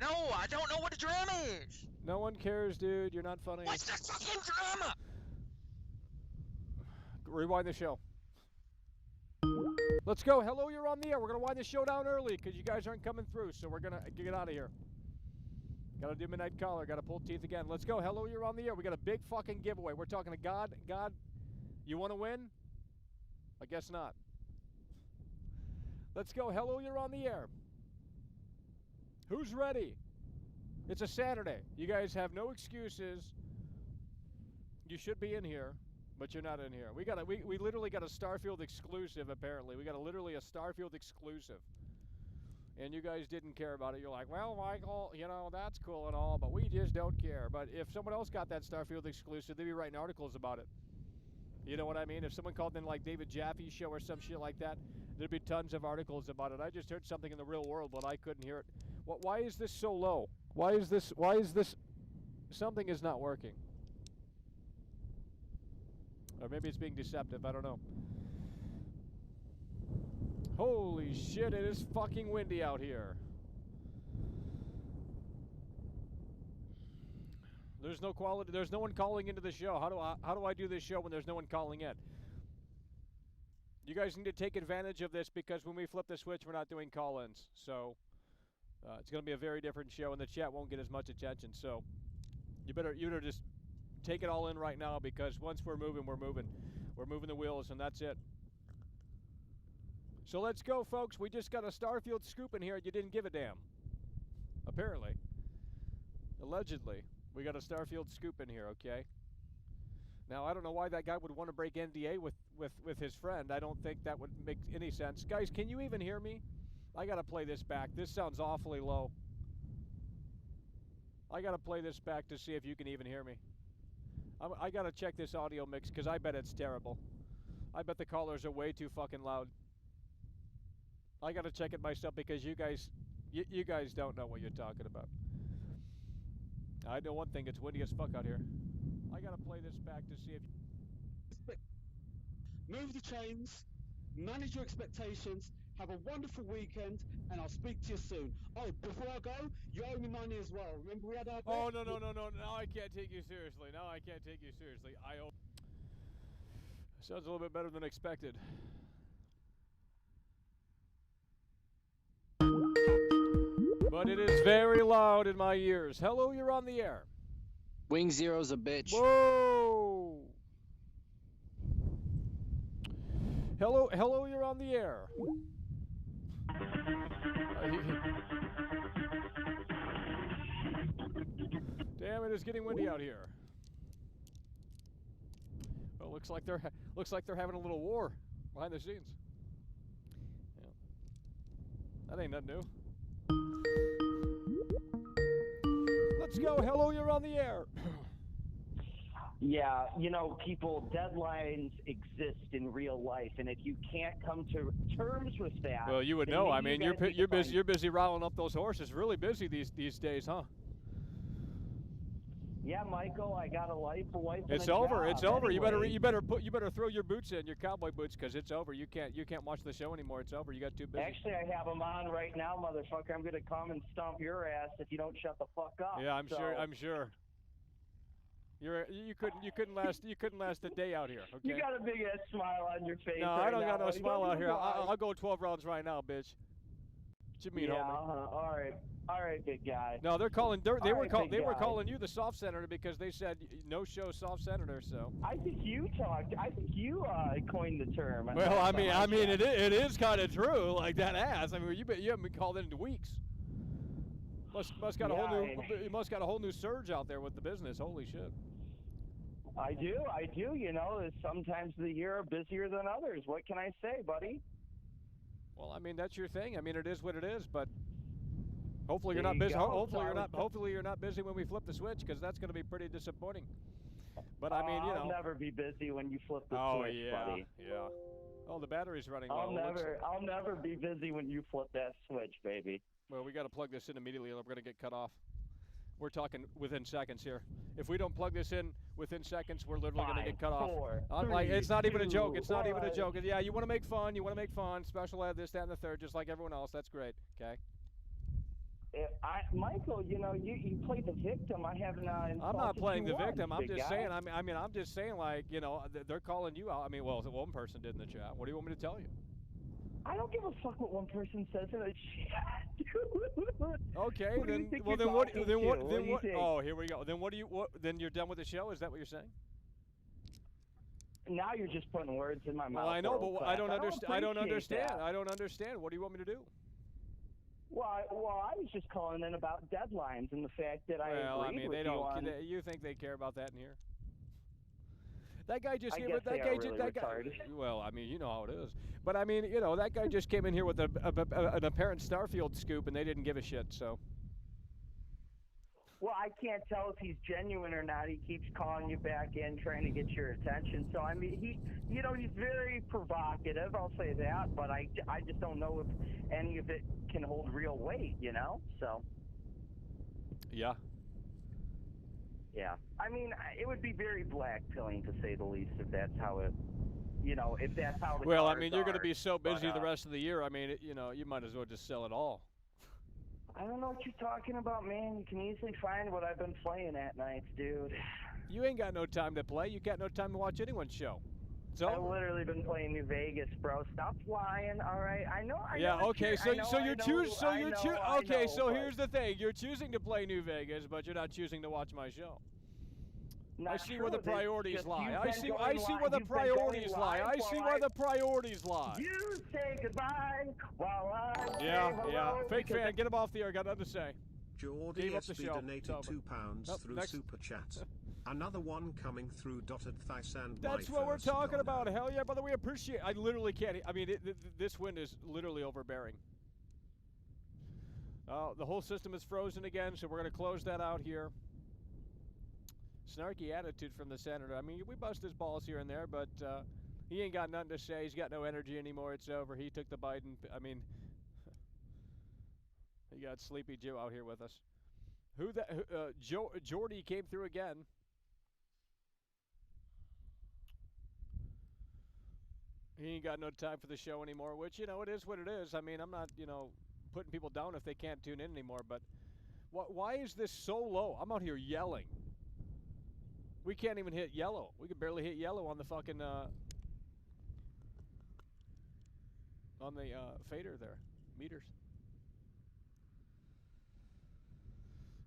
No, I don't know what the drama is. No one cares, dude. You're not funny. What's the fucking drama? Rewind the show. Let's go. Hello, you're on the air. We're gonna wind the show down early because you guys aren't coming through, so we're gonna get out of here. Gotta do midnight caller. Gotta pull teeth again. Let's go. Hello, you're on the air. We got a big fucking giveaway. We're talking to God. You want to win? I guess not. Let's go. Hello, you're on the air. Who's ready? It's a Saturday. You guys have no excuses. You should be in here, but you're not in here. We literally got a Starfield exclusive, apparently. We got literally a Starfield exclusive. And you guys didn't care about it. You're like, well, Michael, you know, that's cool and all, but we just don't care. But if someone else got that Starfield exclusive, they'd be writing articles about it. You know what I mean? If someone called in like David Jaffe's show or some shit like that, there'd be tons of articles about it. I just heard something in the real world, but I couldn't hear it. Why is this so low? Why is this? Something is not working. Or maybe it's being deceptive. I don't know. Holy shit, it is fucking windy out here. There's no quality. There's no one calling into the show. How do I do this show when there's no one calling in? You guys need to take advantage of this because when we flip the switch, we're not doing call-ins. So it's going to be a very different show, and the chat won't get as much attention. So you better just take it all in right now because once we're moving, we're moving. We're moving the wheels, and that's it. So let's go, folks. We just got a Starfield scoop in here. You didn't give a damn. Apparently. Allegedly. We got a Starfield scoop in here, okay? Now, I don't know why that guy would want to break NDA with his friend. I don't think that would make any sense. Guys, can you even hear me? I got to play this back. This sounds awfully low. I got to play this back to see if you can even hear me. I got to check this audio mix because I bet it's terrible. I bet the callers are way too fucking loud. I got to check it myself because you guys don't know what you're talking about. I know one thing, it's windy as fuck out here. I gotta play this back to see if... Move the chains, manage your expectations, have a wonderful weekend, and I'll speak to you soon. Oh, before I go, you owe me money as well. Remember we had our... Oh, no. Now I can't take you seriously. Now I can't take you seriously. I owe... Sounds a little bit better than expected. But it is very loud in my ears. Hello, you're on the air. Wing Zero's a bitch. Whoa! Hello, you're on the air. Damn, it is getting windy out here. Well, looks like they're having a little war behind the scenes. Yeah. That ain't nothing new. Let's go. Hello, you're on the air. Yeah, you know, people, deadlines exist in real life, and if you can't come to terms with that, well, you would know. I mean, you're busy riling up those horses. Really busy these days, huh? Yeah, Michael, I got a life, It's over. It's over. Anyway. You better throw your boots in, your cowboy boots, because it's over. You can't watch the show anymore. It's over. You got too busy. Actually, I have them on right now, motherfucker. I'm gonna come and stomp your ass if you don't shut the fuck up. Yeah, I'm sure. You couldn't last a day out here. Okay. You got a big ass smile on your face. No, right I don't now, got no buddy. smile Don't out here. lie. I'll go 12 rounds right now, bitch. What you mean, yeah, homie? all right, big guy. No, they were calling Big guy. you the soft senator because they said no show soft senator. So. I think you coined the term. Well, I mean, it is kind of true. Like that ass. I mean, you haven't been called in weeks. Must got a whole new. You must got a whole new surge out there with the business. Holy shit. I do. You know, sometimes the year are busier than others. What can I say, buddy? Well, I mean, that's your thing. I mean, it is what it is. But hopefully you're There not you busy. go. Hopefully you're not busy when we flip the switch, because that's going to be pretty disappointing. But I mean, you know. I'll never be busy when you flip the switch, buddy. Yeah. Oh, the battery's running low. I'll never be busy when you flip that switch, baby. Well, we got to plug this in immediately, or we're going to get cut off. We're talking within seconds here. If we don't plug this in within seconds, we're literally going to get cut off. It's not even a joke. It's not even a joke. Yeah, you want to make fun. You want to make fun. Special ed, this, that, and the third, just like everyone else. That's great. Okay. Michael, you know, you play the victim. I haven't. I'm not playing the victim. I'm big just guy. saying. I mean, I'm just saying, like, you know, they're calling you out. I mean, well, one person did in the chat. What do you want me to tell you? I don't give a fuck what one person says in the chat. Okay, Who do you then think well, you're then what? talking Then to? what? What Then do you what? think? Oh, here we go. Then what do you? What? Then you're done with the show? Is that what you're saying? Now you're just putting words in my mouth. Well, I know, but I don't understand. I don't appreciate understand. that. I don't understand. What do you want me to do? Well, I was just calling in about deadlines and the fact that I Well, I agreed mean, with they you don't. on. You think they care about that in here? That guy just I came. guess That they guy are just. really That guy. retarded. Well, I mean, you know how it is. But I mean, you know, that guy just came in here with an apparent Starfield scoop, and they didn't give a shit. So. Well, I can't tell if he's genuine or not. He keeps calling you back in, trying to get your attention. So I mean, he's very provocative. I'll say that, but I just don't know if any of it can hold real weight. You know, so. Yeah. Yeah. I mean, it would be very black-pilling, to say the least, if that's how it, if that's how the Well, I cards mean, you're going to are. be so busy But, the rest of the year. I mean, you might as well just sell it all. I don't know what you're talking about, man. You can easily find what I've been playing at nights, dude. You ain't got no time to play. You got no time to watch anyone's show. It's I've over. literally been playing New Vegas, bro. Stop lying, all right? I know. Yeah. what Okay. you're- So I know, so I you're know, choosing. So I you're know, choosing. I Okay. know, So but- here's the thing. You're choosing to play New Vegas, but you're not choosing to watch my show. I Not see true. where the That's priorities just lie. you've I been see. going I see where the you've been going priorities lie. live I see while where the priorities lie. You say goodbye while I say Yeah. hello, Fake because fan, get him off the air. Got nothing to say. Geordie Gave up the SB show. donated It's over. £2 Nope, through next. Super Chat. Another one coming through dotted Thice and That's my what we're first talking dollar. about. Hell yeah, brother. We appreciate. I literally can't. I mean, this wind is literally overbearing. The whole system is frozen again, so we're going to close that out here. Snarky attitude from the senator. I mean, we bust his balls here and there, but he ain't got nothing to say. He's got no energy anymore. It's over. He took the Biden. I mean, he got Sleepy Joe out here with us. Jordy came through again. He ain't got no time for the show anymore, which, it is what it is. I mean, I'm not, putting people down if they can't tune in anymore, but why is this so low? I'm out here yelling. We can't even hit yellow. We could barely hit yellow on the fucking, fader there, meters.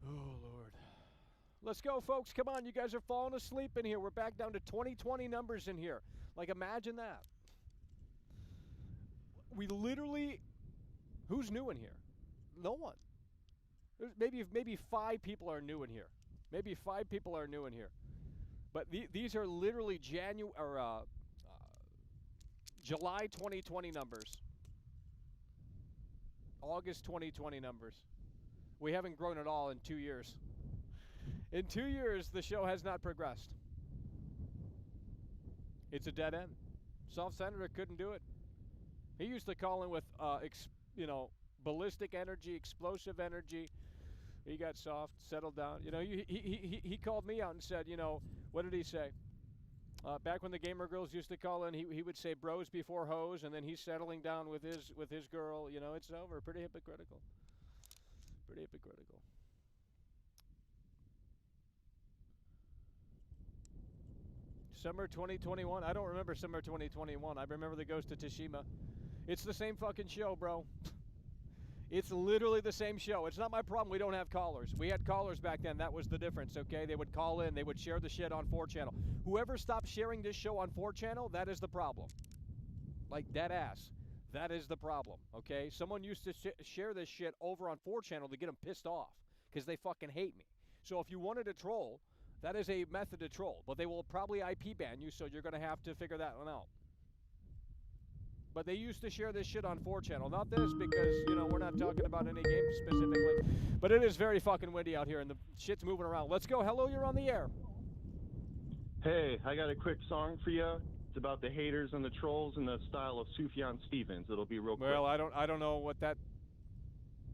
Oh, Lord. Let's go, folks. Come on. You guys are falling asleep in here. We're back down to 2020 numbers in here. Like, imagine that. We literally, who's new in here? No one. Maybe 5 people are new in here. Maybe 5 people are new in here. But these are literally July 2020 numbers. August 2020 numbers. We haven't grown at all in 2 years. In 2 years, the show has not progressed. It's a dead end. Soft Senator couldn't do it. He used to call in with, ballistic energy, explosive energy. He got soft, settled down. He called me out and said, what did he say? Back when the gamer girls used to call in, he would say bros before hoes, and then he's settling down with his girl. It's over. Pretty hypocritical. Pretty hypocritical. Summer 2021. I don't remember summer 2021. I remember the Ghost of Tsushima. It's the same fucking show, bro. It's literally the same show. It's not my problem we don't have callers. We had callers back then. That was the difference, okay? They would call in. They would share the shit on 4Channel. Whoever stopped sharing this show on 4Channel, that is the problem. Like, dead ass. That is the problem, okay? Someone used to share this shit over on 4Channel to get them pissed off because they fucking hate me. So if you wanted to troll, that is a method to troll. But they will probably IP ban you, so you're going to have to figure that one out. But they used to share this shit on 4Channel. Not this because, you know, we're not talking about any game specifically. But it is very fucking windy out here, and the shit's moving around. Let's go. Hello, you're on the air. Hey, I got a quick song for you. It's about the haters and the trolls in the style of Sufjan Stevens. It'll be real quick. Well, I don't know what that...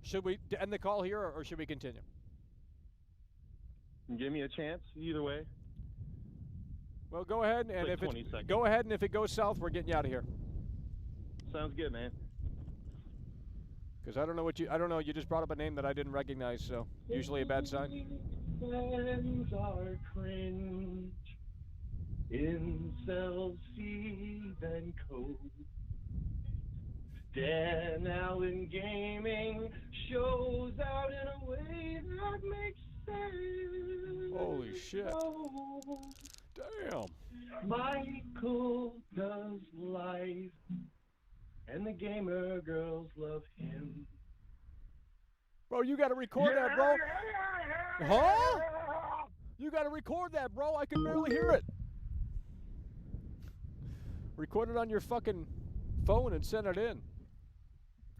Should we end the call here, or should we continue? Give me a chance, either way. Well, go ahead, and Like if 20 seconds. go ahead, and if it goes south, we're getting you out of here. Sounds good, man. Because I don't know what you... I don't know. You just brought up a name that I didn't recognize, so usually a bad sign. Fans are cringe. Incels, Steve and Co. Dan Allen Gaming shows out in a way that makes sense. Holy shit. Damn. Michael does life, and the gamer girls love him. Bro, you got to record that, bro. Huh? You got to record that, bro. I can barely hear it. Record it on your fucking phone and send it in.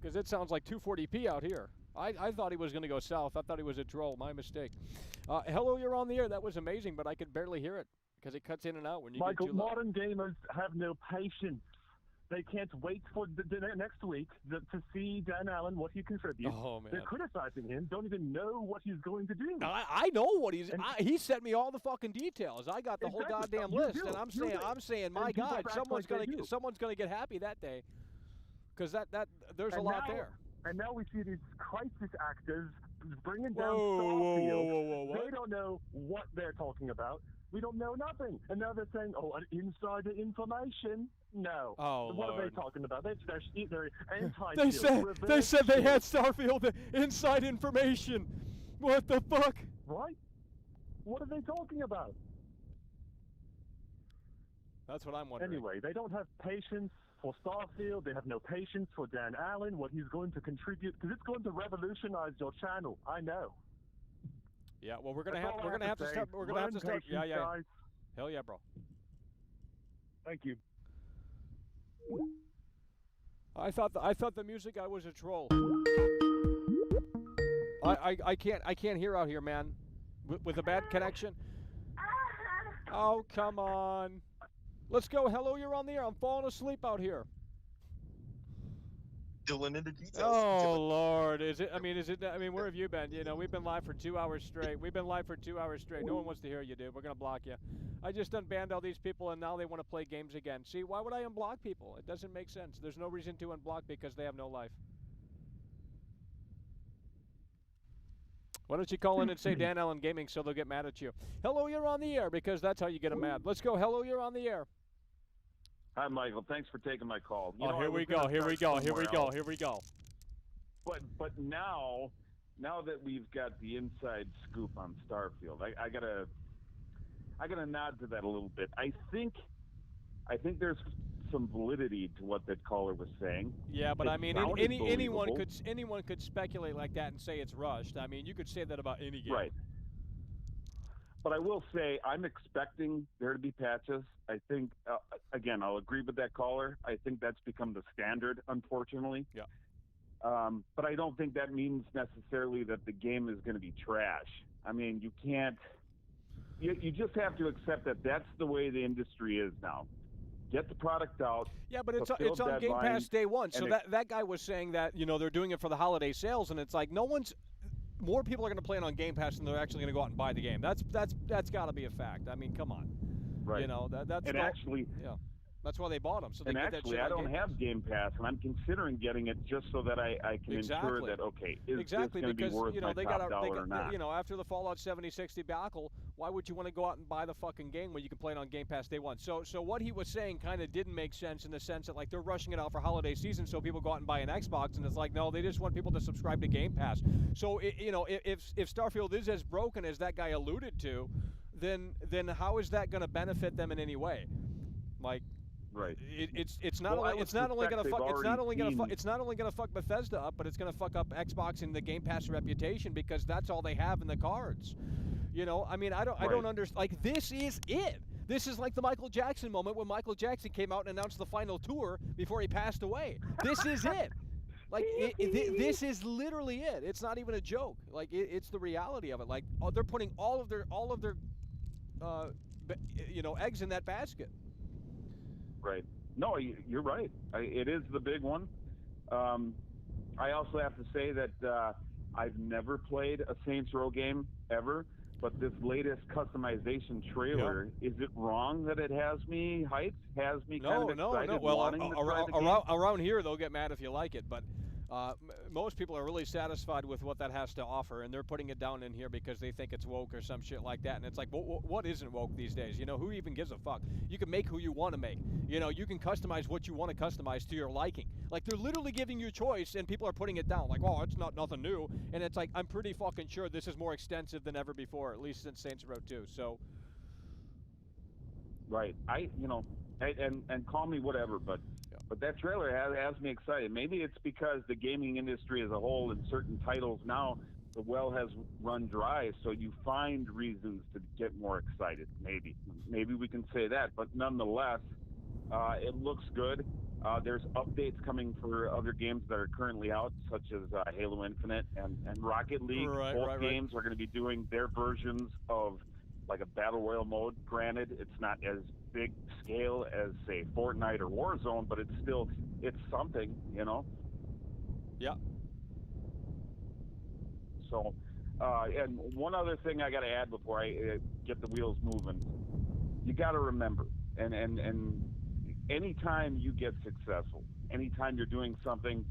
Because it sounds like 240p out here. I thought he was going to go south. I thought he was a troll. My mistake. Hello, you're on the air. That was amazing, but I could barely hear it because it cuts in and out when you Michael, get too loud. modern gamers have no patience. They can't wait for the next week to see Dan Allen, what he contributes. Oh, man. They're criticizing him, don't even know what he's going to do. I know what he's... he sent me all the fucking details. I got the whole Exactly. goddamn You list, do. and You do. I'm saying, my And people God, act someone's like they do. gonna get happy that day, because there's a And lot now- there. And now we see these crisis actors bringing down Whoa, Starfield. what? They don't know what they're talking about. We don't know nothing. And now they're saying, oh, an insider information. No. Oh, what are Lord. they talking about? They're anti. They said they had Starfield inside information. What the fuck? Right? What are they talking about? That's what I'm wondering. Anyway, they don't have patience for Starfield. They have no patience for Dan Allen, what he's going to contribute, because it's going to revolutionize your channel. I know. Yeah, well, we're gonna That's have all I have to to say. start. We're gonna have to Learn start. patience, Yeah. guys. Hell yeah, bro. Thank you. I thought the music guy was a troll. I can't hear out here, man, with a bad connection. Oh, come on. Let's go. Hello, you're on the air. I'm falling asleep out here. Dylan into details. Oh Lord, is it? I mean, where have you been? You know, we've been live for 2 hours straight. No one wants to hear you, dude. We're gonna block you. I just unbanned all these people, and now they want to play games again. See, why would I unblock people? It doesn't make sense. There's no reason to unblock because they have no life. Why don't you call in and say Dan Allen Gaming so they'll get mad at you? Hello, you're on the air, because that's how you get them mad. Let's go. Hello, you're on the air. Hi, Michael. Thanks for taking my call. Oh, here we go. Here we go. But now that we've got the inside scoop on Starfield, I gotta nod to that a little bit. I think there's some validity to what that caller was saying. Yeah, but It I mean, sounded anyone believable. could speculate like that and say it's rushed. I mean, you could say that about any game. Right. But I will say, I'm expecting there to be patches. I think, again, I'll agree with that caller. I think that's become the standard, unfortunately. Yeah. But I don't think that means necessarily that the game is going to be trash. I mean, you can't. You just have to accept that that's the way the industry is now. Get the product out. Yeah, but it's fulfill on Game deadlines, Pass day one. So and that guy was saying that, you know, they're doing it for the holiday sales, and it's like more people are going to play it on Game Pass than they're actually going to go out and buy the game. That's got to be a fact. I mean, come on. Right. You know, that's And actually, yeah. That's why they bought them. So they and get that actually, shit I on don't Game have Game Pass, and I'm considering getting it just so that I can ensure Exactly. that, okay, is exactly this going to be because worth you know my they top got dollar or not? you know, after the Fallout 7060 debacle, why would you want to go out and buy the fucking game when you can play it on Game Pass day one? So what he was saying kind of didn't make sense in the sense that, like, they're rushing it out for holiday season so people go out and buy an Xbox, and it's like, no, they just want people to subscribe to Game Pass. So, if Starfield is as broken as that guy alluded to, then how is that going to benefit them in any way? Like, right? It's not only going to fuck Bethesda up, but it's going to fuck up Xbox and the Game Pass reputation, because that's all they have in the cards. I mean, I don't understand. Like, this is it. This is like the Michael Jackson moment when Michael Jackson came out and announced the final tour before he passed away. This is it. Like, this is literally it. It's not even a joke. Like, it's the reality of it. Like, they're putting all of their eggs in that basket. Right. No, you're right. It is the big one. I also have to say that I've never played a Saints Row game ever, but this latest customization trailer, is it wrong that it has me hyped? Has me kind of excited? No. Well, wanting to try the game? around here, they'll get mad if you like it, but most people are really satisfied with what that has to offer, and they're putting it down in here because they think it's woke or some shit like that. And it's like, what isn't woke these days? Who even gives a fuck? You can make who you want to make. You can customize what you want to customize to your liking. Like, they're literally giving you choice, and people are putting it down. Like, oh, it's not nothing new. And it's like, I'm pretty fucking sure this is more extensive than ever before, at least since Saints Row 2. So, right. And call me whatever, but that trailer has me excited. Maybe it's because the gaming industry as a whole and certain titles now, the well has run dry, so you find reasons to get more excited. Maybe we can say that, but nonetheless, it looks good. There's updates coming for other games that are currently out, such as Halo Infinite and Rocket League. Both games are going to be doing their versions of like a battle royale mode. Granted, it's not as big scale as, say, Fortnite or Warzone, but it's something, Yeah. So, and one other thing I got to add before I get the wheels moving, you got to remember, and anytime you get successful, anytime you're doing something,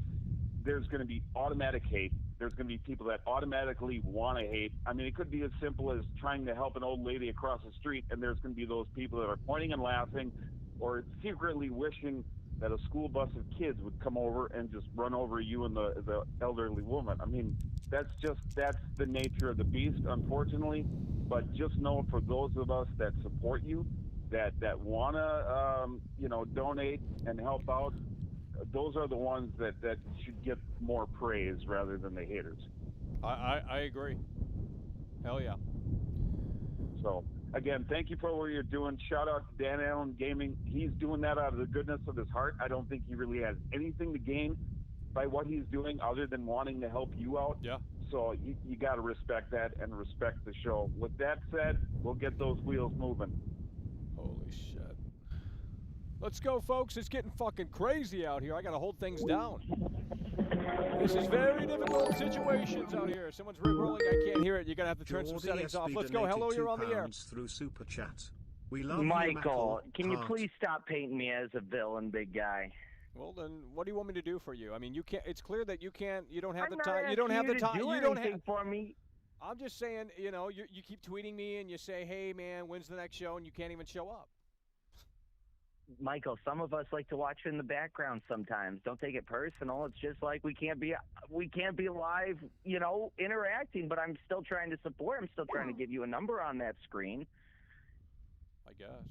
there's going to be automatic hate. There's going to be people that automatically want to hate. I mean, it could be as simple as trying to help an old lady across the street, and there's going to be those people that are pointing and laughing or secretly wishing that a school bus of kids would come over and just run over you and the elderly woman. I mean, that's the nature of the beast, unfortunately. But just know, for those of us that support you, that want to, donate and help out, those are the ones that should get more praise rather than the haters. I agree. Hell yeah. So, again, thank you for what you're doing. Shout out to Dan Allen Gaming. He's doing that out of the goodness of his heart. I don't think he really has anything to gain by what he's doing other than wanting to help you out. Yeah. So you got to respect that and respect the show. With that said, we'll get those wheels moving. Holy shit. Let's go, folks. It's getting fucking crazy out here. I got to hold things down. This is very difficult situations out here. Someone's re-rolling. I can't hear it. You're going to have to turn some settings off. Let's go. Hello, you're on the air. Through Super Chat. We love Michael, you, can you please stop painting me as a villain, big guy? Well, then, what do you want me to do for you? I mean, you can't. It's clear that you can't. You don't have I'm the not time. You don't have asking the time. to You do don't anything have for me. I'm just saying. You keep tweeting me and you say, "Hey, man, when's the next show?" and you can't even show up. Michael, some of us like to watch in the background sometimes. Don't take it personal. It's just like we can't be live, interacting, but I'm still trying to support. I'm still trying to give you a number on that screen. I guess.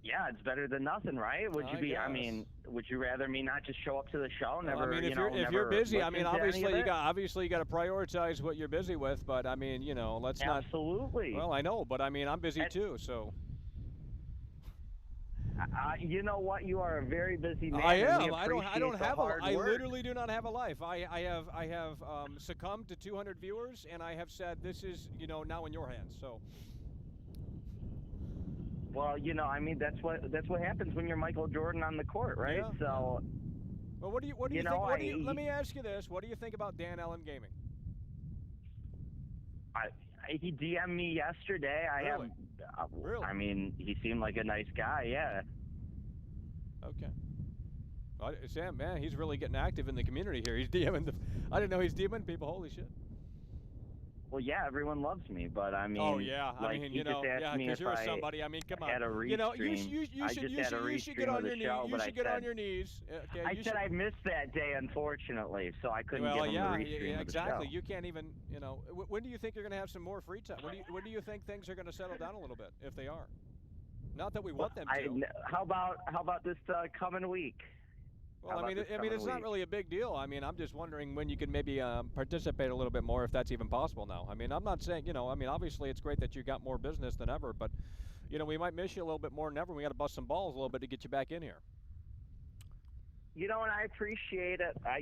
Yeah, it's better than nothing, right? Would you be? I mean, would you rather me not just show up to the show? Never. I mean, if you're busy, I mean, obviously you got to prioritize what you're busy with. But I mean, let's not. Absolutely. Well, I know, but I mean, I'm busy too, so. You know what? You are a very busy man. I am. I don't have I literally do not have a life. I have succumbed to 200 viewers, and I have said this is now in your hands. So. Well, I mean, that's what happens when you're Michael Jordan on the court, right? Yeah. So. Well, what do you think? Let me ask you this: what do you think about Dan Allen Gaming? He DM'd me yesterday. Really? Really? I mean, he seemed like a nice guy. Yeah. Okay. Sam, man, he's really getting active in the community here. He's DMing I didn't know he's DMing people. Holy shit. Well, yeah, everyone loves me, but I mean, Oh yeah, like, I mean, he you know, just asked yeah, me because if you're I somebody. I mean, come on. had a You know, you restream. should I just had a you should restream get of on the your show, knees. You but I should get on said- your knees. Okay, I you said should, I missed that day, unfortunately, so I couldn't well, give him yeah, the restream yeah, of the exactly. show. You can't even, you know. When do you think you're going to have some more free time? When do you think things are going to settle down a little bit, if they are? Not that we want them to. How about this coming week? Well, How I mean, about this it's coming not week? really a big deal. I mean, I'm just wondering when you can maybe participate a little bit more, if that's even possible now. I mean, I'm not saying, you know, I mean, obviously it's great that you got more business than ever, but, you know, we might miss you a little bit more than ever. We got to bust some balls a little bit to get you back in here. You know, and I appreciate it. I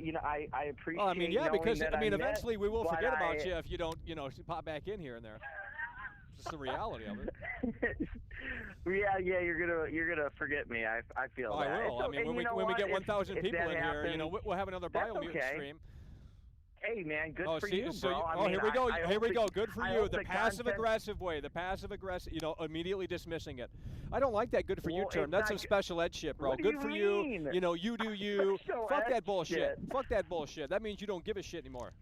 appreciate. Well, I mean, yeah, knowing because that I mean, I'm met, eventually we will but forget about I- you if you don't, you know, pop back in here and there. It's the reality of it. Yeah, you're gonna forget me. I feel Oh, that. I will. It's I mean, okay, when you know we what? get If- 1,000 if people that in here, you know, happens, we'll have another that's Biomutant okay. stream. Hey man, good Oh, for see, you, so bro. I oh, mean, here we go. I Here hope we the- go. Good for I you. hope The passive content- aggressive way. The passive aggressive. You know, immediately dismissing it. I don't like that. Good for you Well, term. it's That's not some good- special ed shit, bro. What do Good you for mean? you. You know, you do you. Special Fuck ed that bullshit. shit. Fuck that bullshit. That means you don't give a shit anymore.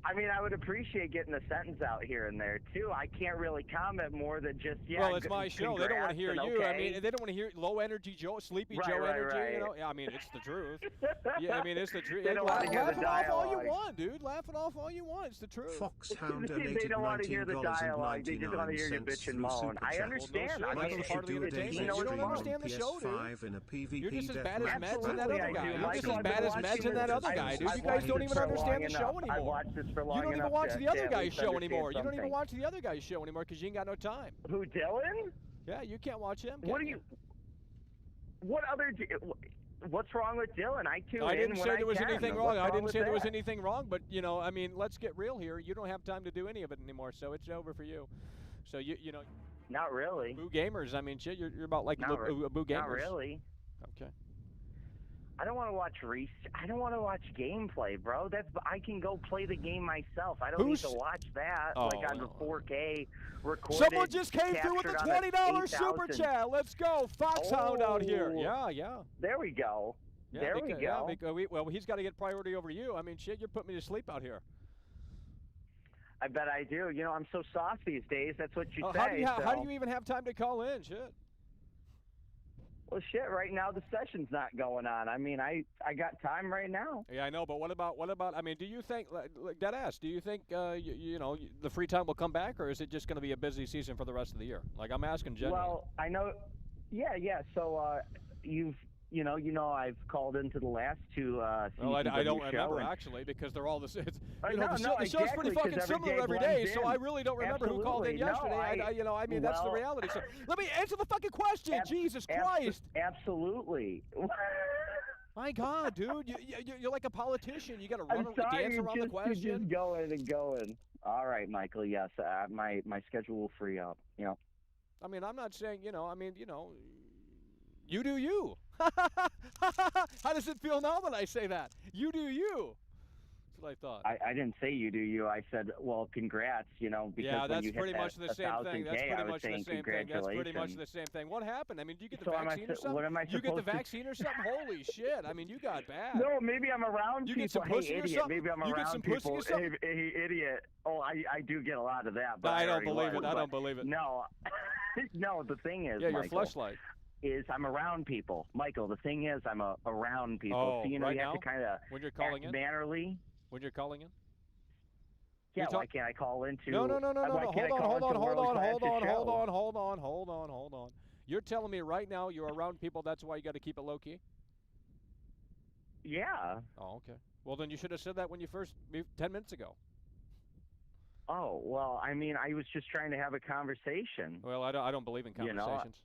I mean, I would appreciate getting a sentence out here and there too. I can't really comment more than just well, it's my show. They don't want to hear congrats you. and I mean, okay. they don't want to hear low energy Joe, sleepy Right, Joe right, energy. right. You know, yeah, I mean, it's the truth. Yeah, I mean, it's the truth. They don't laugh wanna hear the it off all you dialogue. want, dude. Laugh it off all you want. It's the truth. Foxhound They donated don't want to hear the dialogue. They just want to hear you $19.99 bitch and through moan. Super I Chat. understand. Well, I no mean, shit. That's part of the Do a entertainment. daily You don't stream understand on the show, dude. PS5 in a PvP You're just as bad as deathmatch Meds and that Absolutely, other I guy. do. You're Michael, just as I've bad been as Meds watching and that this- other guy, I've dude. You watched guys don't this even for understand long the show enough. I've anymore. watched this for You long don't even enough watch to- the to other at guy's least show understand anymore. You don't even something. watch the other guy's show anymore because you ain't got no time. Who, Dylan? Yeah, you can't watch him. What can do you? What other? What's wrong with Dylan? I tune I in didn't when say I there was can. anything What's wrong. I didn't with say there was that? anything wrong, but you know, I mean, let's get real here. You don't have time to do any of it anymore, so it's over for you. So you know. Not really. Boo gamers. I mean, shit, you're about like Not re- boo gamers. Not really. Okay. I don't want to watch I don't want to watch gameplay, bro. I can go play the game myself. I don't need to watch that Oh, like on the 4K recorded. Someone just came through with a captured on a $20 super 8,000. chat. Let's go, Foxhound out here. Oh. Yeah, yeah. There we go. Yeah, there we yeah, go. because well, he's got to get priority over you. I mean, shit, you're putting me to sleep out here. I bet I do. You know, I'm so soft these days. That's what you Oh, say. how do so- you even have time to call in? Shit. Well, shit. Right now the session's not going on. I mean, I got time right now. Yeah, I know, but what about? I mean, do you think, like dead ass? Do you think you know the free time will come back, or is it just going to be a busy season for the rest of the year? Like I'm asking genuinely. Well, I know. Yeah. So I've called into the last two Well, seasons I of don't your remember show, and- actually because they're all the same. No, The show's exactly, pretty 'cause fucking every similar day every blends day, so in. I really don't remember who called in Absolutely. No, yesterday. I mean, that's the well, reality. So let me answer the fucking question. Jesus Christ! Absolutely. My God, dude, you're like a politician. You got to I'm run sorry, dance around the you're question. just going and going. All right, Michael. Yes, my schedule will free up. You know. I mean, I'm not saying, you do you. How does it feel now that I say that? You do you. That's what I thought. I didn't say you do you. I said, well, congrats. Because yeah, when that's you pretty hit much that the same thing. That's 1,000K, pretty I was much the saying same thing. That's pretty much congratulations. the same thing. What happened? I mean, do you get the So am I vaccine or su- something? what am I You get the supposed to- vaccine or something? Holy shit! I mean, you got bad. No, maybe I'm around You people. get some Hey, pussy or idiot. something? Maybe I'm You get around some pussy people. or something? Hey, idiot. Oh, I do get a lot of that. But I don't already believe it. was, I but don't believe it. No. No, the thing is, Yeah, your Michael, fleshlight. is I'm around people. Michael, the thing is I'm around people. Oh, so, you right have now? to kind of When you're calling act in? mannerly. When you're calling in? Yeah, You're why can't I call into? No. Why can't I call into World Hold on. You're telling me right now you're around people. That's why you got to keep it low key. Yeah. Oh, okay. Well, then you should have said that when you first 10 minutes ago. Oh well, I mean, I was just trying to have a conversation. Well, I don't believe in You know, conversations.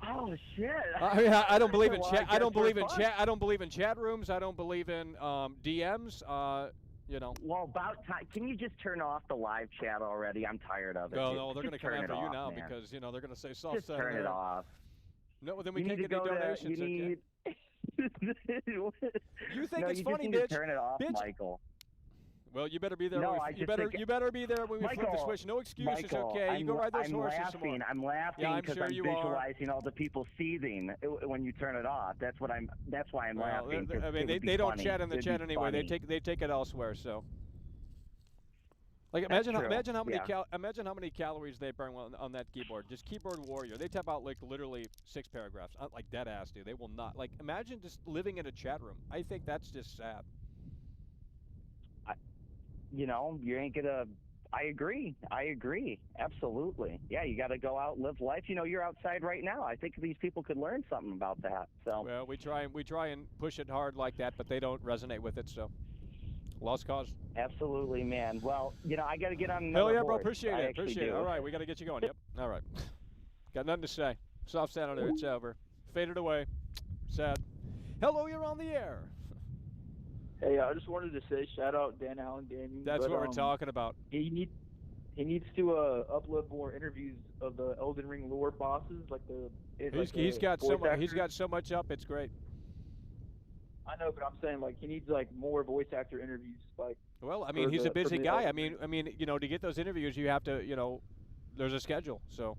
Oh shit! I don't believe in Well, chat. I I don't guess we're believe in fine. chat. I don't believe in chat rooms. I don't believe in DMs. Well, about time. Can you just turn off the live chat already? I'm tired of it. No, they're Just going to come turn after it you off, now man. because they're going to say soft Just turn it off. No, then we You can't need get to any go to- donations. you okay? need- You think no, it's you funny, just need bitch? to turn it off, Bitch. Michael. Well, you better be there. No, when I you just better think- you better be there when we flip the Michael, switch. No excuses, Michael, okay? You go ride those I'm horses laughing. tomorrow. I'm laughing Yeah, I'm because sure I'm you are. visualizing all the people seething when you turn it off. That's why I'm Well, laughing. 'cause I mean, it would be they don't funny. chat in the It'd chat be anyway. They funny. take it elsewhere. So, like, That's imagine true. how many Yeah. imagine how many calories they burn on that keyboard. Just keyboard warrior. They type out like literally 6 paragraphs, like dead ass, dude. They will not like. Imagine just living in a chat room. I think that's just sad. You know, you ain't gonna. I agree. Absolutely. Yeah, you got to go out and live life. You know, you're outside right now. I think these people could learn something about that. So. Well, we try and push it hard like that, but they don't resonate with it. So, lost cause. Absolutely, man. Well, you know, I got to get on. Hell another yeah, bro. horse. Appreciate I it. actually Appreciate it. do. All right, we got to get you going. Yep. All right. Got nothing to say. Soft Senator, it's over. Faded away. Sad. Hello, you're on the air. Hey, I just wanted to say shout out Dan Allen Gaming. That's what we're talking about. He needs to upload more interviews of the Elden Ring lore bosses, like He's got so much up. It's great. I know, but I'm saying like he needs like more voice actor interviews. Like. Well, I mean, he's a busy guy. I mean, you know, to get those interviews, you have to, you know, there's a schedule. So.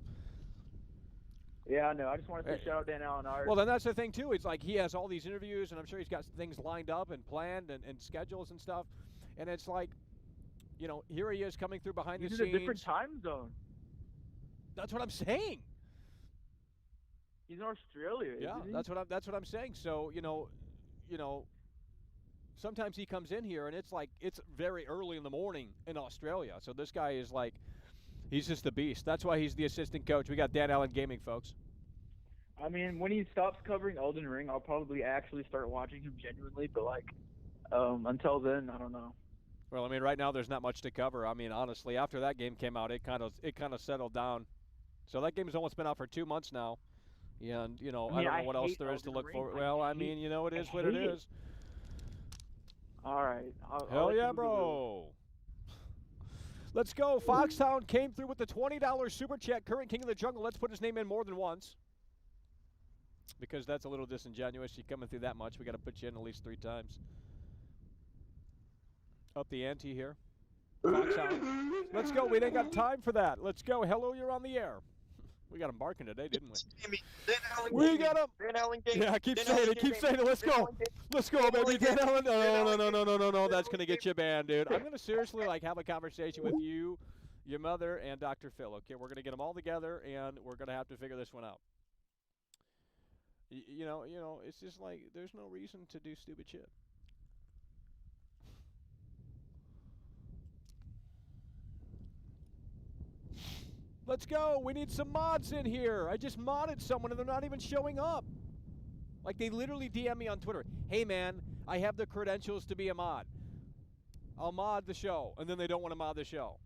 Yeah, I know. I just want to say shout out Dan Allen. Well, then that's the thing too. It's like he has all these interviews, and I'm sure he's got things lined up and planned and schedules and stuff. And it's like, you know, here he is coming through behind the He's scenes. in a different time zone. That's what I'm saying. He's in Australia. Yeah, isn't he? that's what I'm saying. So you know, sometimes he comes in here and it's like it's very early in the morning in Australia. So this guy is like, he's just a beast. That's why he's the assistant coach. We got Dan Allen Gaming, folks. I mean, when he stops covering Elden Ring, I'll probably actually start watching him genuinely. But like, until then, I don't know. Well, I mean, right now there's not much to cover. I mean, honestly, after that game came out, it kind of settled down. So that game's almost been out for 2 months now, and you know, I don't know what else there is to look for. Well, I mean, you know, it is what it is. All right. Hell yeah, bro. Let's go. Foxhound came through with the $20 super chat. Current king of the jungle. Let's put his name in more than once, because that's a little disingenuous. You coming through that much, we got to put you in at least 3 times. Up the ante here. Foxhound. Let's go. We ain't got time for that. Let's go. Hello, you're on the air. We got him barking today, didn't we? We got him. Yeah, keep saying it. Keep saying it. Let's go. Let's go, baby. Dan Allen. No. That's going to get you banned, dude. I'm going to seriously have a conversation with you, your mother, and Dr. Phil. Okay, we're going to get them all together, and we're going to have to figure this one out. You know, it's just like there's no reason to do stupid shit. Let's go. We need some mods in here. I just modded someone and they're not even showing up. Like, they literally DM me on Twitter. Hey, man, I have the credentials to be a mod. I'll mod the show. And then they don't want to mod the show.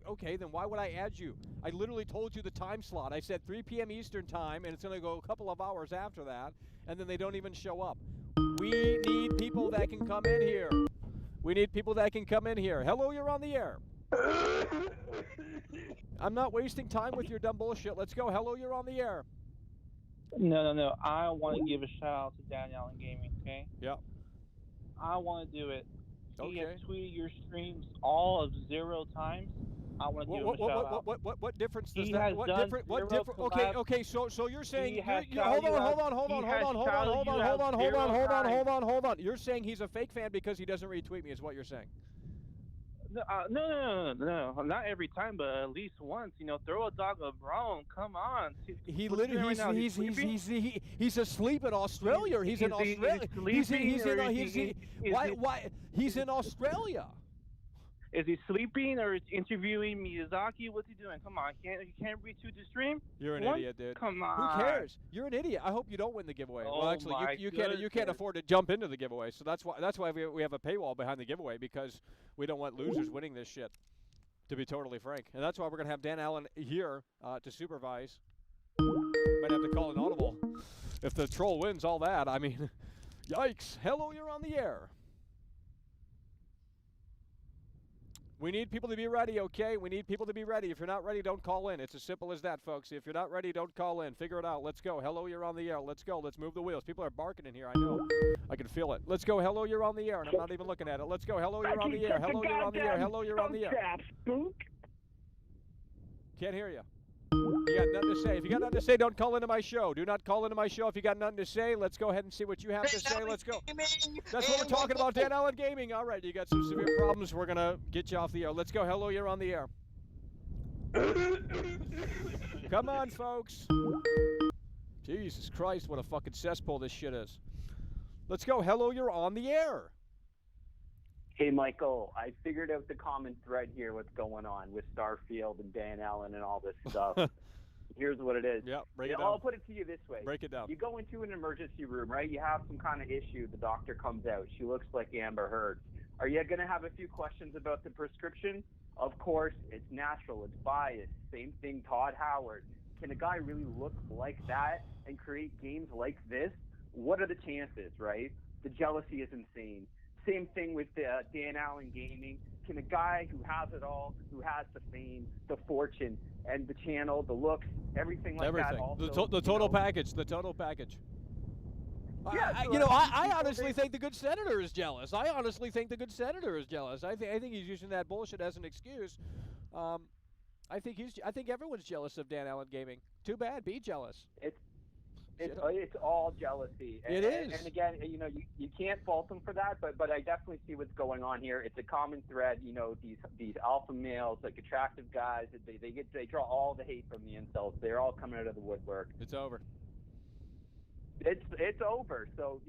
Okay, then why would I add you? I literally told you the time slot. I said 3 p.m. Eastern time, and it's going to go a couple of hours after that. And then they don't even show up. We need people that can come in here. We need people that can come in here. Hello, you're on the air. I'm not wasting time with your dumb bullshit. Let's go. Hello, you're on the air. No. I want to give a shout out to Dan Allen Gaming, okay? Yep. I want to do it. He has Okay. tweeted your streams all of 0 times. I want to give him a shout out. What difference does He that? has What done different? What 0 different? collabs. Okay. So you're saying He has hold shouted on. You're saying he's a fake fan because he doesn't retweet me, is what you're saying? No, not every time, but at least once. You know, throw a dog a bone. Come on. He literally he's asleep in Australia. He's in Australia. He's in Australia. Is he sleeping or is he interviewing Miyazaki? What's he doing? Come on, you can't retweet the stream. You're an idiot, dude. Come on. Who cares? You're an idiot. I hope you don't win the giveaway. Oh well, actually, my you can't afford to jump into the giveaway. So that's why we have a paywall behind the giveaway, because we don't want losers winning this shit. To be totally frank, and that's why we're gonna have Dan Allen here to supervise. Might have to call an audible if the troll wins all that. I mean, yikes! Hello, you're on the air. We need people to be ready, okay? We need people to be ready. If you're not ready, don't call in. It's as simple as that, folks. If you're not ready, don't call in. Figure it out. Let's go. Hello, you're on the air. Let's go. Let's move the wheels. People are barking in here. I know. I can feel it. Let's go. Hello, you're on the air, and I'm not even looking at it. Let's go. Hello, you're on the air. Hello, you're on the air. Hello, you're on the air. Can't hear you. You got nothing to say. If you got nothing to say, don't call into my show. Do not call into my show if you got nothing to say. Let's go ahead and see what you have to say. Let's go. That's what we're talking about, Dan Allen Gaming. All right, you got some severe problems. We're going to get you off the air. Let's go. Hello, you're on the air. Come on, folks. Jesus Christ, what a fucking cesspool this shit is. Let's go. Hello, you're on the air. Hey, Michael, I figured out the common thread here, what's going on with Starfield and Dan Allen and all this stuff. Here's what it is. Yeah, break it down. I'll put it to you this way. Break it down. You go into an emergency room, right? You have some kind of issue. The doctor comes out. She looks like Amber Heard. Are you going to have a few questions about the prescription? Of course, it's natural. It's biased. Same thing, Todd Howard. Can a guy really look like that and create games like this? What are the chances, right? The jealousy is insane. Same thing with Dan Allen Gaming. Can a guy who has it all, who has the fame, the fortune, and the channel, the looks, everything like that also, the total package. The total package. Yeah, I honestly think the good senator is jealous. I honestly think the good senator is jealous. I think he's using that bullshit as an excuse. I think everyone's jealous of Dan Allen Gaming. Too bad. Be jealous. It's all jealousy. It is. And again, you can't fault them for that, but I definitely see what's going on here. It's a common thread. These alpha males, like attractive guys, they draw all the hate from the incels. They're all coming out of the woodwork. It's over. It's over. So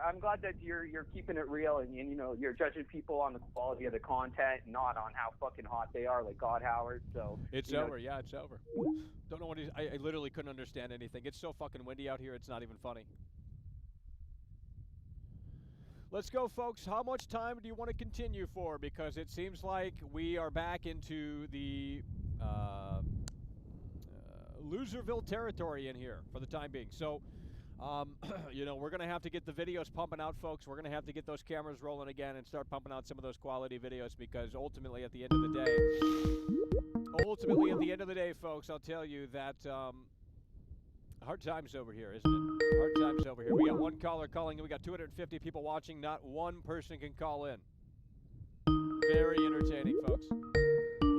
I'm glad that you're keeping it real and you're judging people on the quality of the content, not on how fucking hot they are, like God Howard. So it's over. Yeah, it's over. Don't know what I literally couldn't understand anything. It's so fucking windy out here. It's not even funny. Let's go, folks. How much time do you want to continue for? Because it seems like we are back into the Loserville territory in here for the time being. So. We're going to have to get the videos pumping out, folks. We're going to have to get those cameras rolling again and start pumping out some of those quality videos because ultimately at the end of the day, folks, I'll tell you that hard times over here, isn't it? Hard times over here. We got one caller calling in. We got 250 people watching. Not one person can call in. Very entertaining, folks.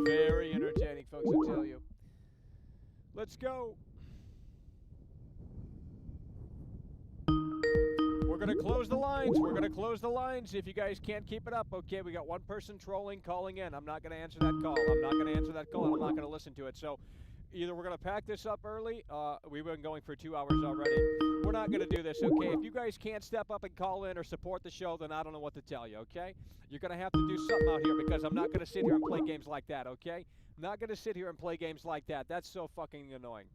Very entertaining, folks, I tell you. Let's go. We're going to close the lines. We're going to close the lines if you guys can't keep it up. Okay, we got one person trolling, calling in. I'm not going to answer that call. I'm not going to answer that call. I'm not going to listen to it. So either we're going to pack this up early. We've been going for 2 hours already. We're not going to do this, okay? If you guys can't step up and call in or support the show, then I don't know what to tell you, okay? You're going to have to do something out here because I'm not going to sit here and play games like that, okay? I'm not going to sit here and play games like that. That's so fucking annoying.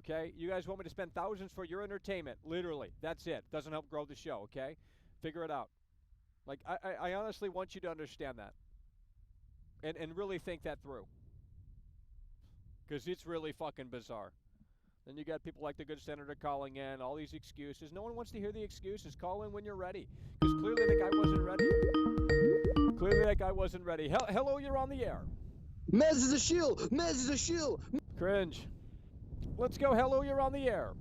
Okay, you guys want me to spend thousands for your entertainment, literally. That's it. Doesn't help grow the show, okay? Figure it out. Like, I honestly want you to understand that. And really think that through. Because it's really fucking bizarre. Then you got people like the good senator calling in, all these excuses. No one wants to hear the excuses. Call in when you're ready. Because clearly that guy wasn't ready. Clearly that guy wasn't ready. Hello, you're on the air. Mez is a shield! Mez is a shield! Cringe. Let's go. Hello, you're on the air.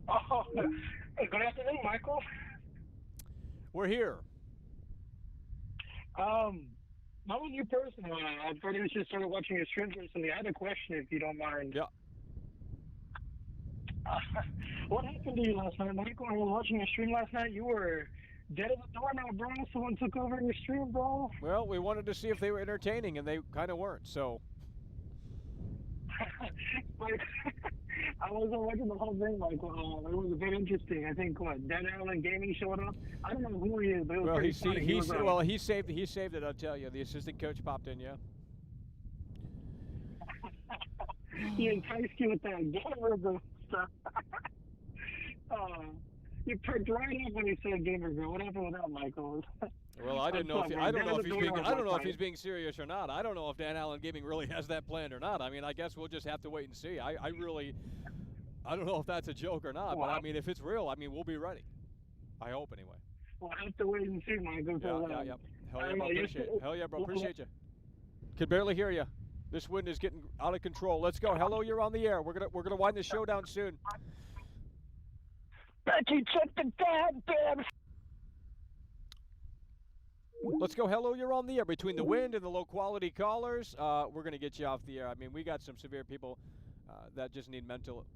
Oh, good afternoon, Michael. We're here. Not with you personally. I pretty much just started watching your stream recently. I had a question, if you don't mind. Yeah. What happened to you last night, Michael? I was watching your stream last night. You were dead at the door now, bro. Someone took over your stream, bro. Well, we wanted to see if they were entertaining, and they kind of weren't, so... I wasn't watching the whole thing, like, it was a bit interesting. I think, Dan Allen Gaming showed up. I don't know who he is, but it was pretty funny. He saved it, I'll tell you. The assistant coach popped in, yeah. He enticed you with that gamer girl stuff. You perked right up when he said gamer girl. What happened with that, Michael? Well, I don't know if he's being serious or not. I don't know if Dan Allen Gaming really has that planned or not. I mean, I guess we'll just have to wait and see. I don't know if that's a joke or not, but I mean, if it's real, I mean, we'll be ready. I hope anyway. We'll have to wait and see, Michael. Yeah. Hell yeah, bro. Appreciate it. Hell yeah, bro. Appreciate you. Can barely hear you. This wind is getting out of control. Let's go. Hello, you're on the air. We're gonna wind the show down soon. Becky, check the goddamn. Let's go. Hello, you're on the air. Between the wind and the low quality callers, we're gonna get you off the air. I mean, we got some severe people that just need mental,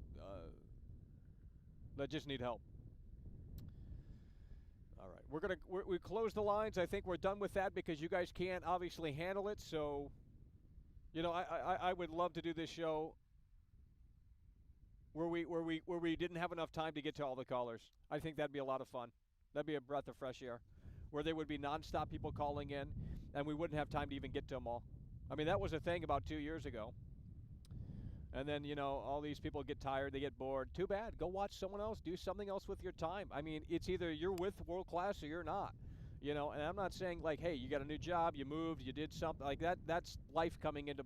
that just need help. All right, we close the lines. I think we're done with that because you guys can't obviously handle it. So, you know, I would love to do this show where we didn't have enough time to get to all the callers. I think that'd be a lot of fun. That'd be a breath of fresh air, where there would be nonstop people calling in, and we wouldn't have time to even get to them all. I mean, that was a thing about 2 years ago. And then, you know, all these people get tired, they get bored. Too bad. Go watch someone else. Do something else with your time. I mean, it's either you're with world class or you're not. You know, and I'm not saying like, hey, you got a new job, you moved, you did something like that. That's life coming into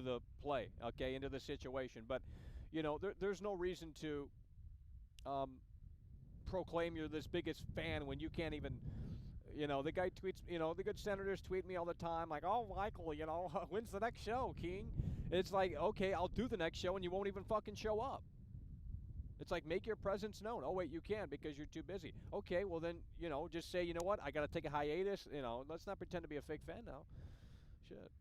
the play, okay, into the situation. But, you know, there's no reason to proclaim you're this biggest fan when you can't even. You know, the guy tweets, you know, the good senators tweet me all the time, like, oh, Michael, you know, when's the next show, King? It's like, okay, I'll do the next show, and you won't even fucking show up. It's like, make your presence known. Oh, wait, you can because you're too busy. Okay, well then, you know, just say, you know what, I got to take a hiatus. You know, let's not pretend to be a fake fan now. Shit.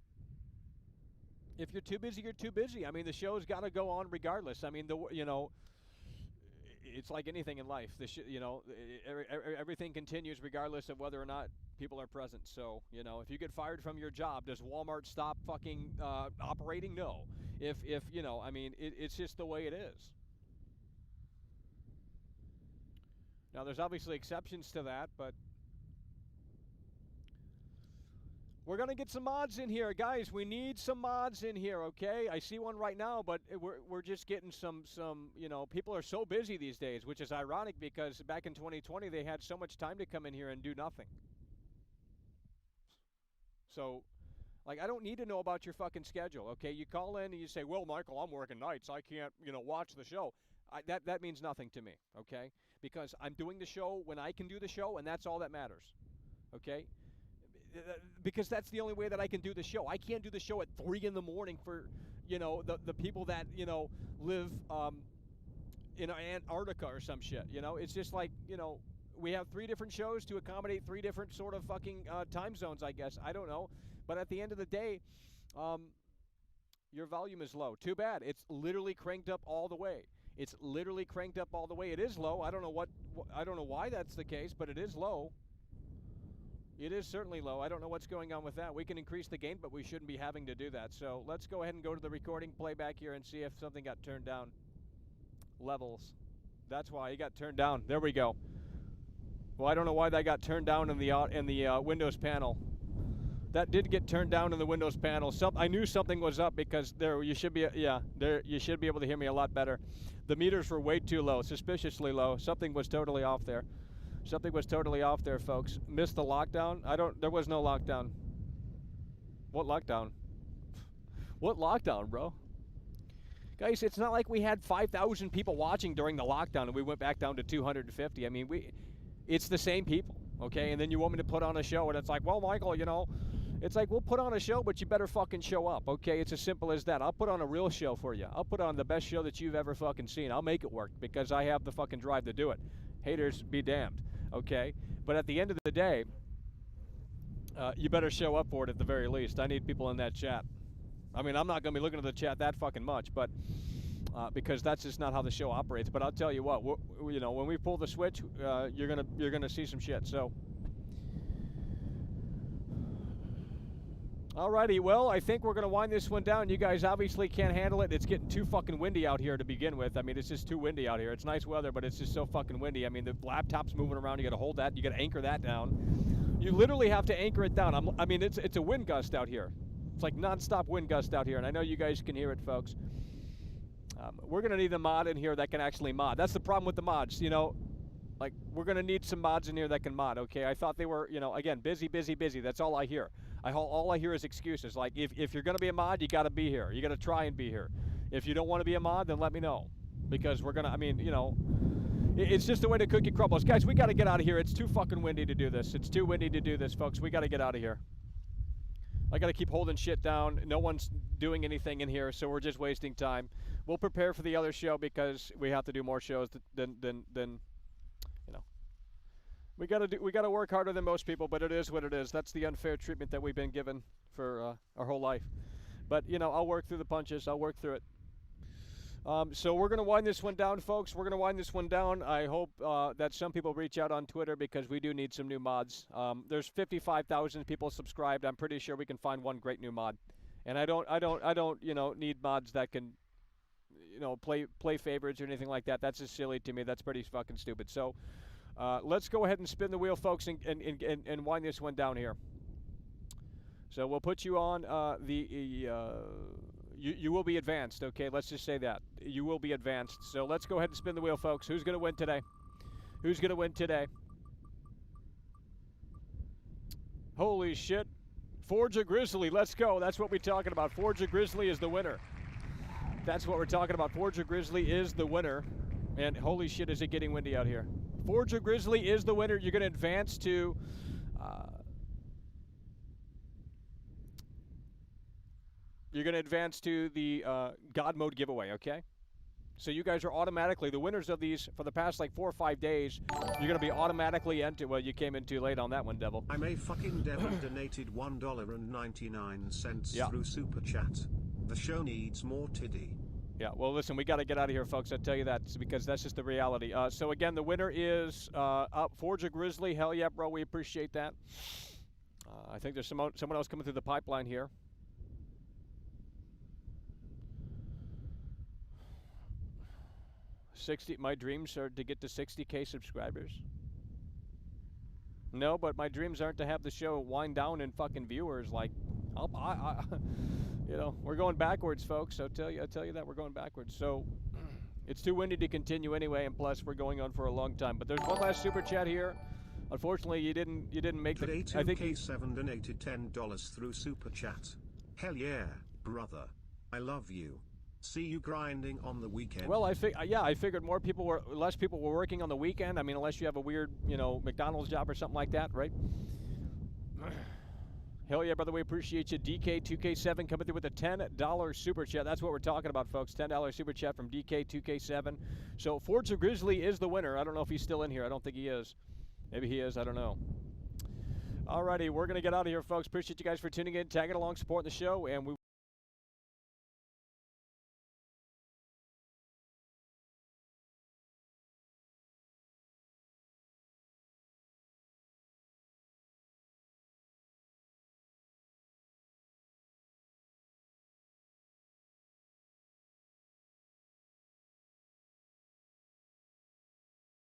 If you're too busy, you're too busy. I mean, the show's got to go on regardless. I mean, you know, it's like anything in life. You know, everything continues regardless of whether or not people are present. So, you know, if you get fired from your job, does Walmart stop fucking operating? No. If you know, I mean, it's just the way it is. Now, there's obviously exceptions to that, but we're going to get some mods in here. Guys, we need some mods in here, okay? I see one right now, but we're just getting some, you know, people are so busy these days, which is ironic because back in 2020, they had so much time to come in here and do nothing. So, like, I don't need to know about your fucking schedule, okay? You call in and you say, well, Michael, I'm working nights. I can't, you know, watch the show. That means nothing to me, okay? Because I'm doing the show when I can do the show, and that's all that matters, okay? Because that's the only way that I can do the show. I can't do the show at 3 in the morning for, you know, the people that, you know, live in Antarctica or some shit, you know? It's just like, you know, we have 3 different shows to accommodate 3 different sort of fucking time zones, I guess. I don't know. But at the end of the day, your volume is low. Too bad. It's literally cranked up all the way. It's literally cranked up all the way. It is low. I don't know I don't know why that's the case, but it is low. It is certainly low. I don't know what's going on with that. We can increase the gain, but we shouldn't be having to do that. So let's go ahead and go to the recording playback here and see if something got turned down. Levels. That's why it got turned down. There we go. Well, I don't know why that got turned down in the Windows panel. That did get turned down in the Windows panel. I knew something was up because there you should be you should be able to hear me a lot better. The meters were way too low, suspiciously low. Something was totally off there. Something was totally off there, folks. Missed the lockdown? There was no lockdown. What lockdown? What lockdown, bro? Guys, it's not like we had 5,000 people watching during the lockdown and we went back down to 250. I mean, it's the same people, okay? And then you want me to put on a show and it's like, well, Michael, you know, it's like, we'll put on a show, but you better fucking show up, okay? It's as simple as that. I'll put on a real show for you. I'll put on the best show that you've ever fucking seen. I'll make it work because I have the fucking drive to do it. Haters be damned. Okay, but at the end of the day, you better show up for it at the very least. I need people in that chat. I mean, I'm not going to be looking at the chat that fucking much, but because that's just not how the show operates. But I'll tell you what, you know, when we pull the switch, you're gonna see some shit. So, alrighty, well, I think we're gonna wind this one down. You guys obviously can't handle it. It's getting too fucking windy out here to begin with. I mean, it's just too windy out here. It's nice weather, but it's just so fucking windy. I mean, the laptop's moving around. You got to hold that. You got to anchor that down. You literally have to anchor it down. I mean, it's a wind gust out here. It's like nonstop wind gust out here, and I know you guys can hear it, folks. We're gonna need a mod in here that can actually mod. That's the problem with the mods, you know. Like, we're gonna need some mods in here that can mod. Okay, I thought they were, you know, again, busy. That's all I hear. All I hear is excuses. Like, if you're gonna be a mod, you gotta be here. You gotta try and be here. If you don't want to be a mod, then let me know, because we're gonna. I mean, you know, It's just the way the cookie crumbles. Guys, we got to get out of here. It's too fucking windy to do this. It's too windy to do this, folks. We got to get out of here. I got to keep holding shit down. No one's doing anything in here, so we're just wasting time. We'll prepare for the other show because we have to do more shows than you know. We got to work harder than most people, but it is what it is. That's the unfair treatment that we've been given for our whole life. But, you know, I'll work through the punches. I'll work through it. So we're going to wind this one down, folks. We're going to wind this one down. I hope that some people reach out on Twitter because we do need some new mods. There's 55,000 people subscribed. I'm pretty sure we can find one great new mod. And I don't, you know, need mods that can, you know, play favorites or anything like that. That's just silly to me. That's pretty fucking stupid. So let's go ahead and spin the wheel, folks, and wind this one down here. So we'll put you on You will be advanced, okay? Let's just say that. You will be advanced. So let's go ahead and spin the wheel, folks. Who's going to win today? Who's going to win today? Holy shit. Forge a Grizzly. Let's go. That's what we're talking about. Forge a Grizzly is the winner. That's what we're talking about. Forge a Grizzly is the winner. And holy shit, is it getting windy out here. Forge a Grizzly is the winner. You're going to advance to... You're going to advance to the God Mode giveaway, okay? So you guys are automatically, the winners of these for the past like 4 or 5 days, you're going to be automatically entered. Well, you came in too late on that one, Devil. I'm a fucking devil donated $1.99 through Super Chat. The show needs more tiddy. Yeah, well, listen, we got to get out of here, folks. I'll tell you that because that's just the reality. So, again, the winner is Forge a Grizzly. Hell yeah, bro. We appreciate that. I think there's someone else coming through the pipeline here. 60. My dreams are to get to 60K subscribers. No, but my dreams aren't to have the show wind down in fucking viewers. Like, you know, we're going backwards, folks. I'll tell you that we're going backwards. So it's too windy to continue anyway, and plus we're going on for a long time. But there's one last super chat here. Unfortunately, you didn't make the. I think K7 donated $10 through Super Chat. Hell yeah, brother. I love you. See you grinding on the weekend. Well, I figured less people were working on the weekend. I mean, unless you have a weird, you know, McDonald's job or something like that, right? Hell yeah, brother, we appreciate you. DK2K7 coming through with a $10 super chat. That's what we're talking about, folks. $10 super chat from DK2K7. So Forza Grizzly is the winner. I don't know if he's still in here. I don't think he is. Maybe he is. I don't know. Alrighty, we're going to get out of here, folks. Appreciate you guys for tuning in, tagging along, supporting the show, and we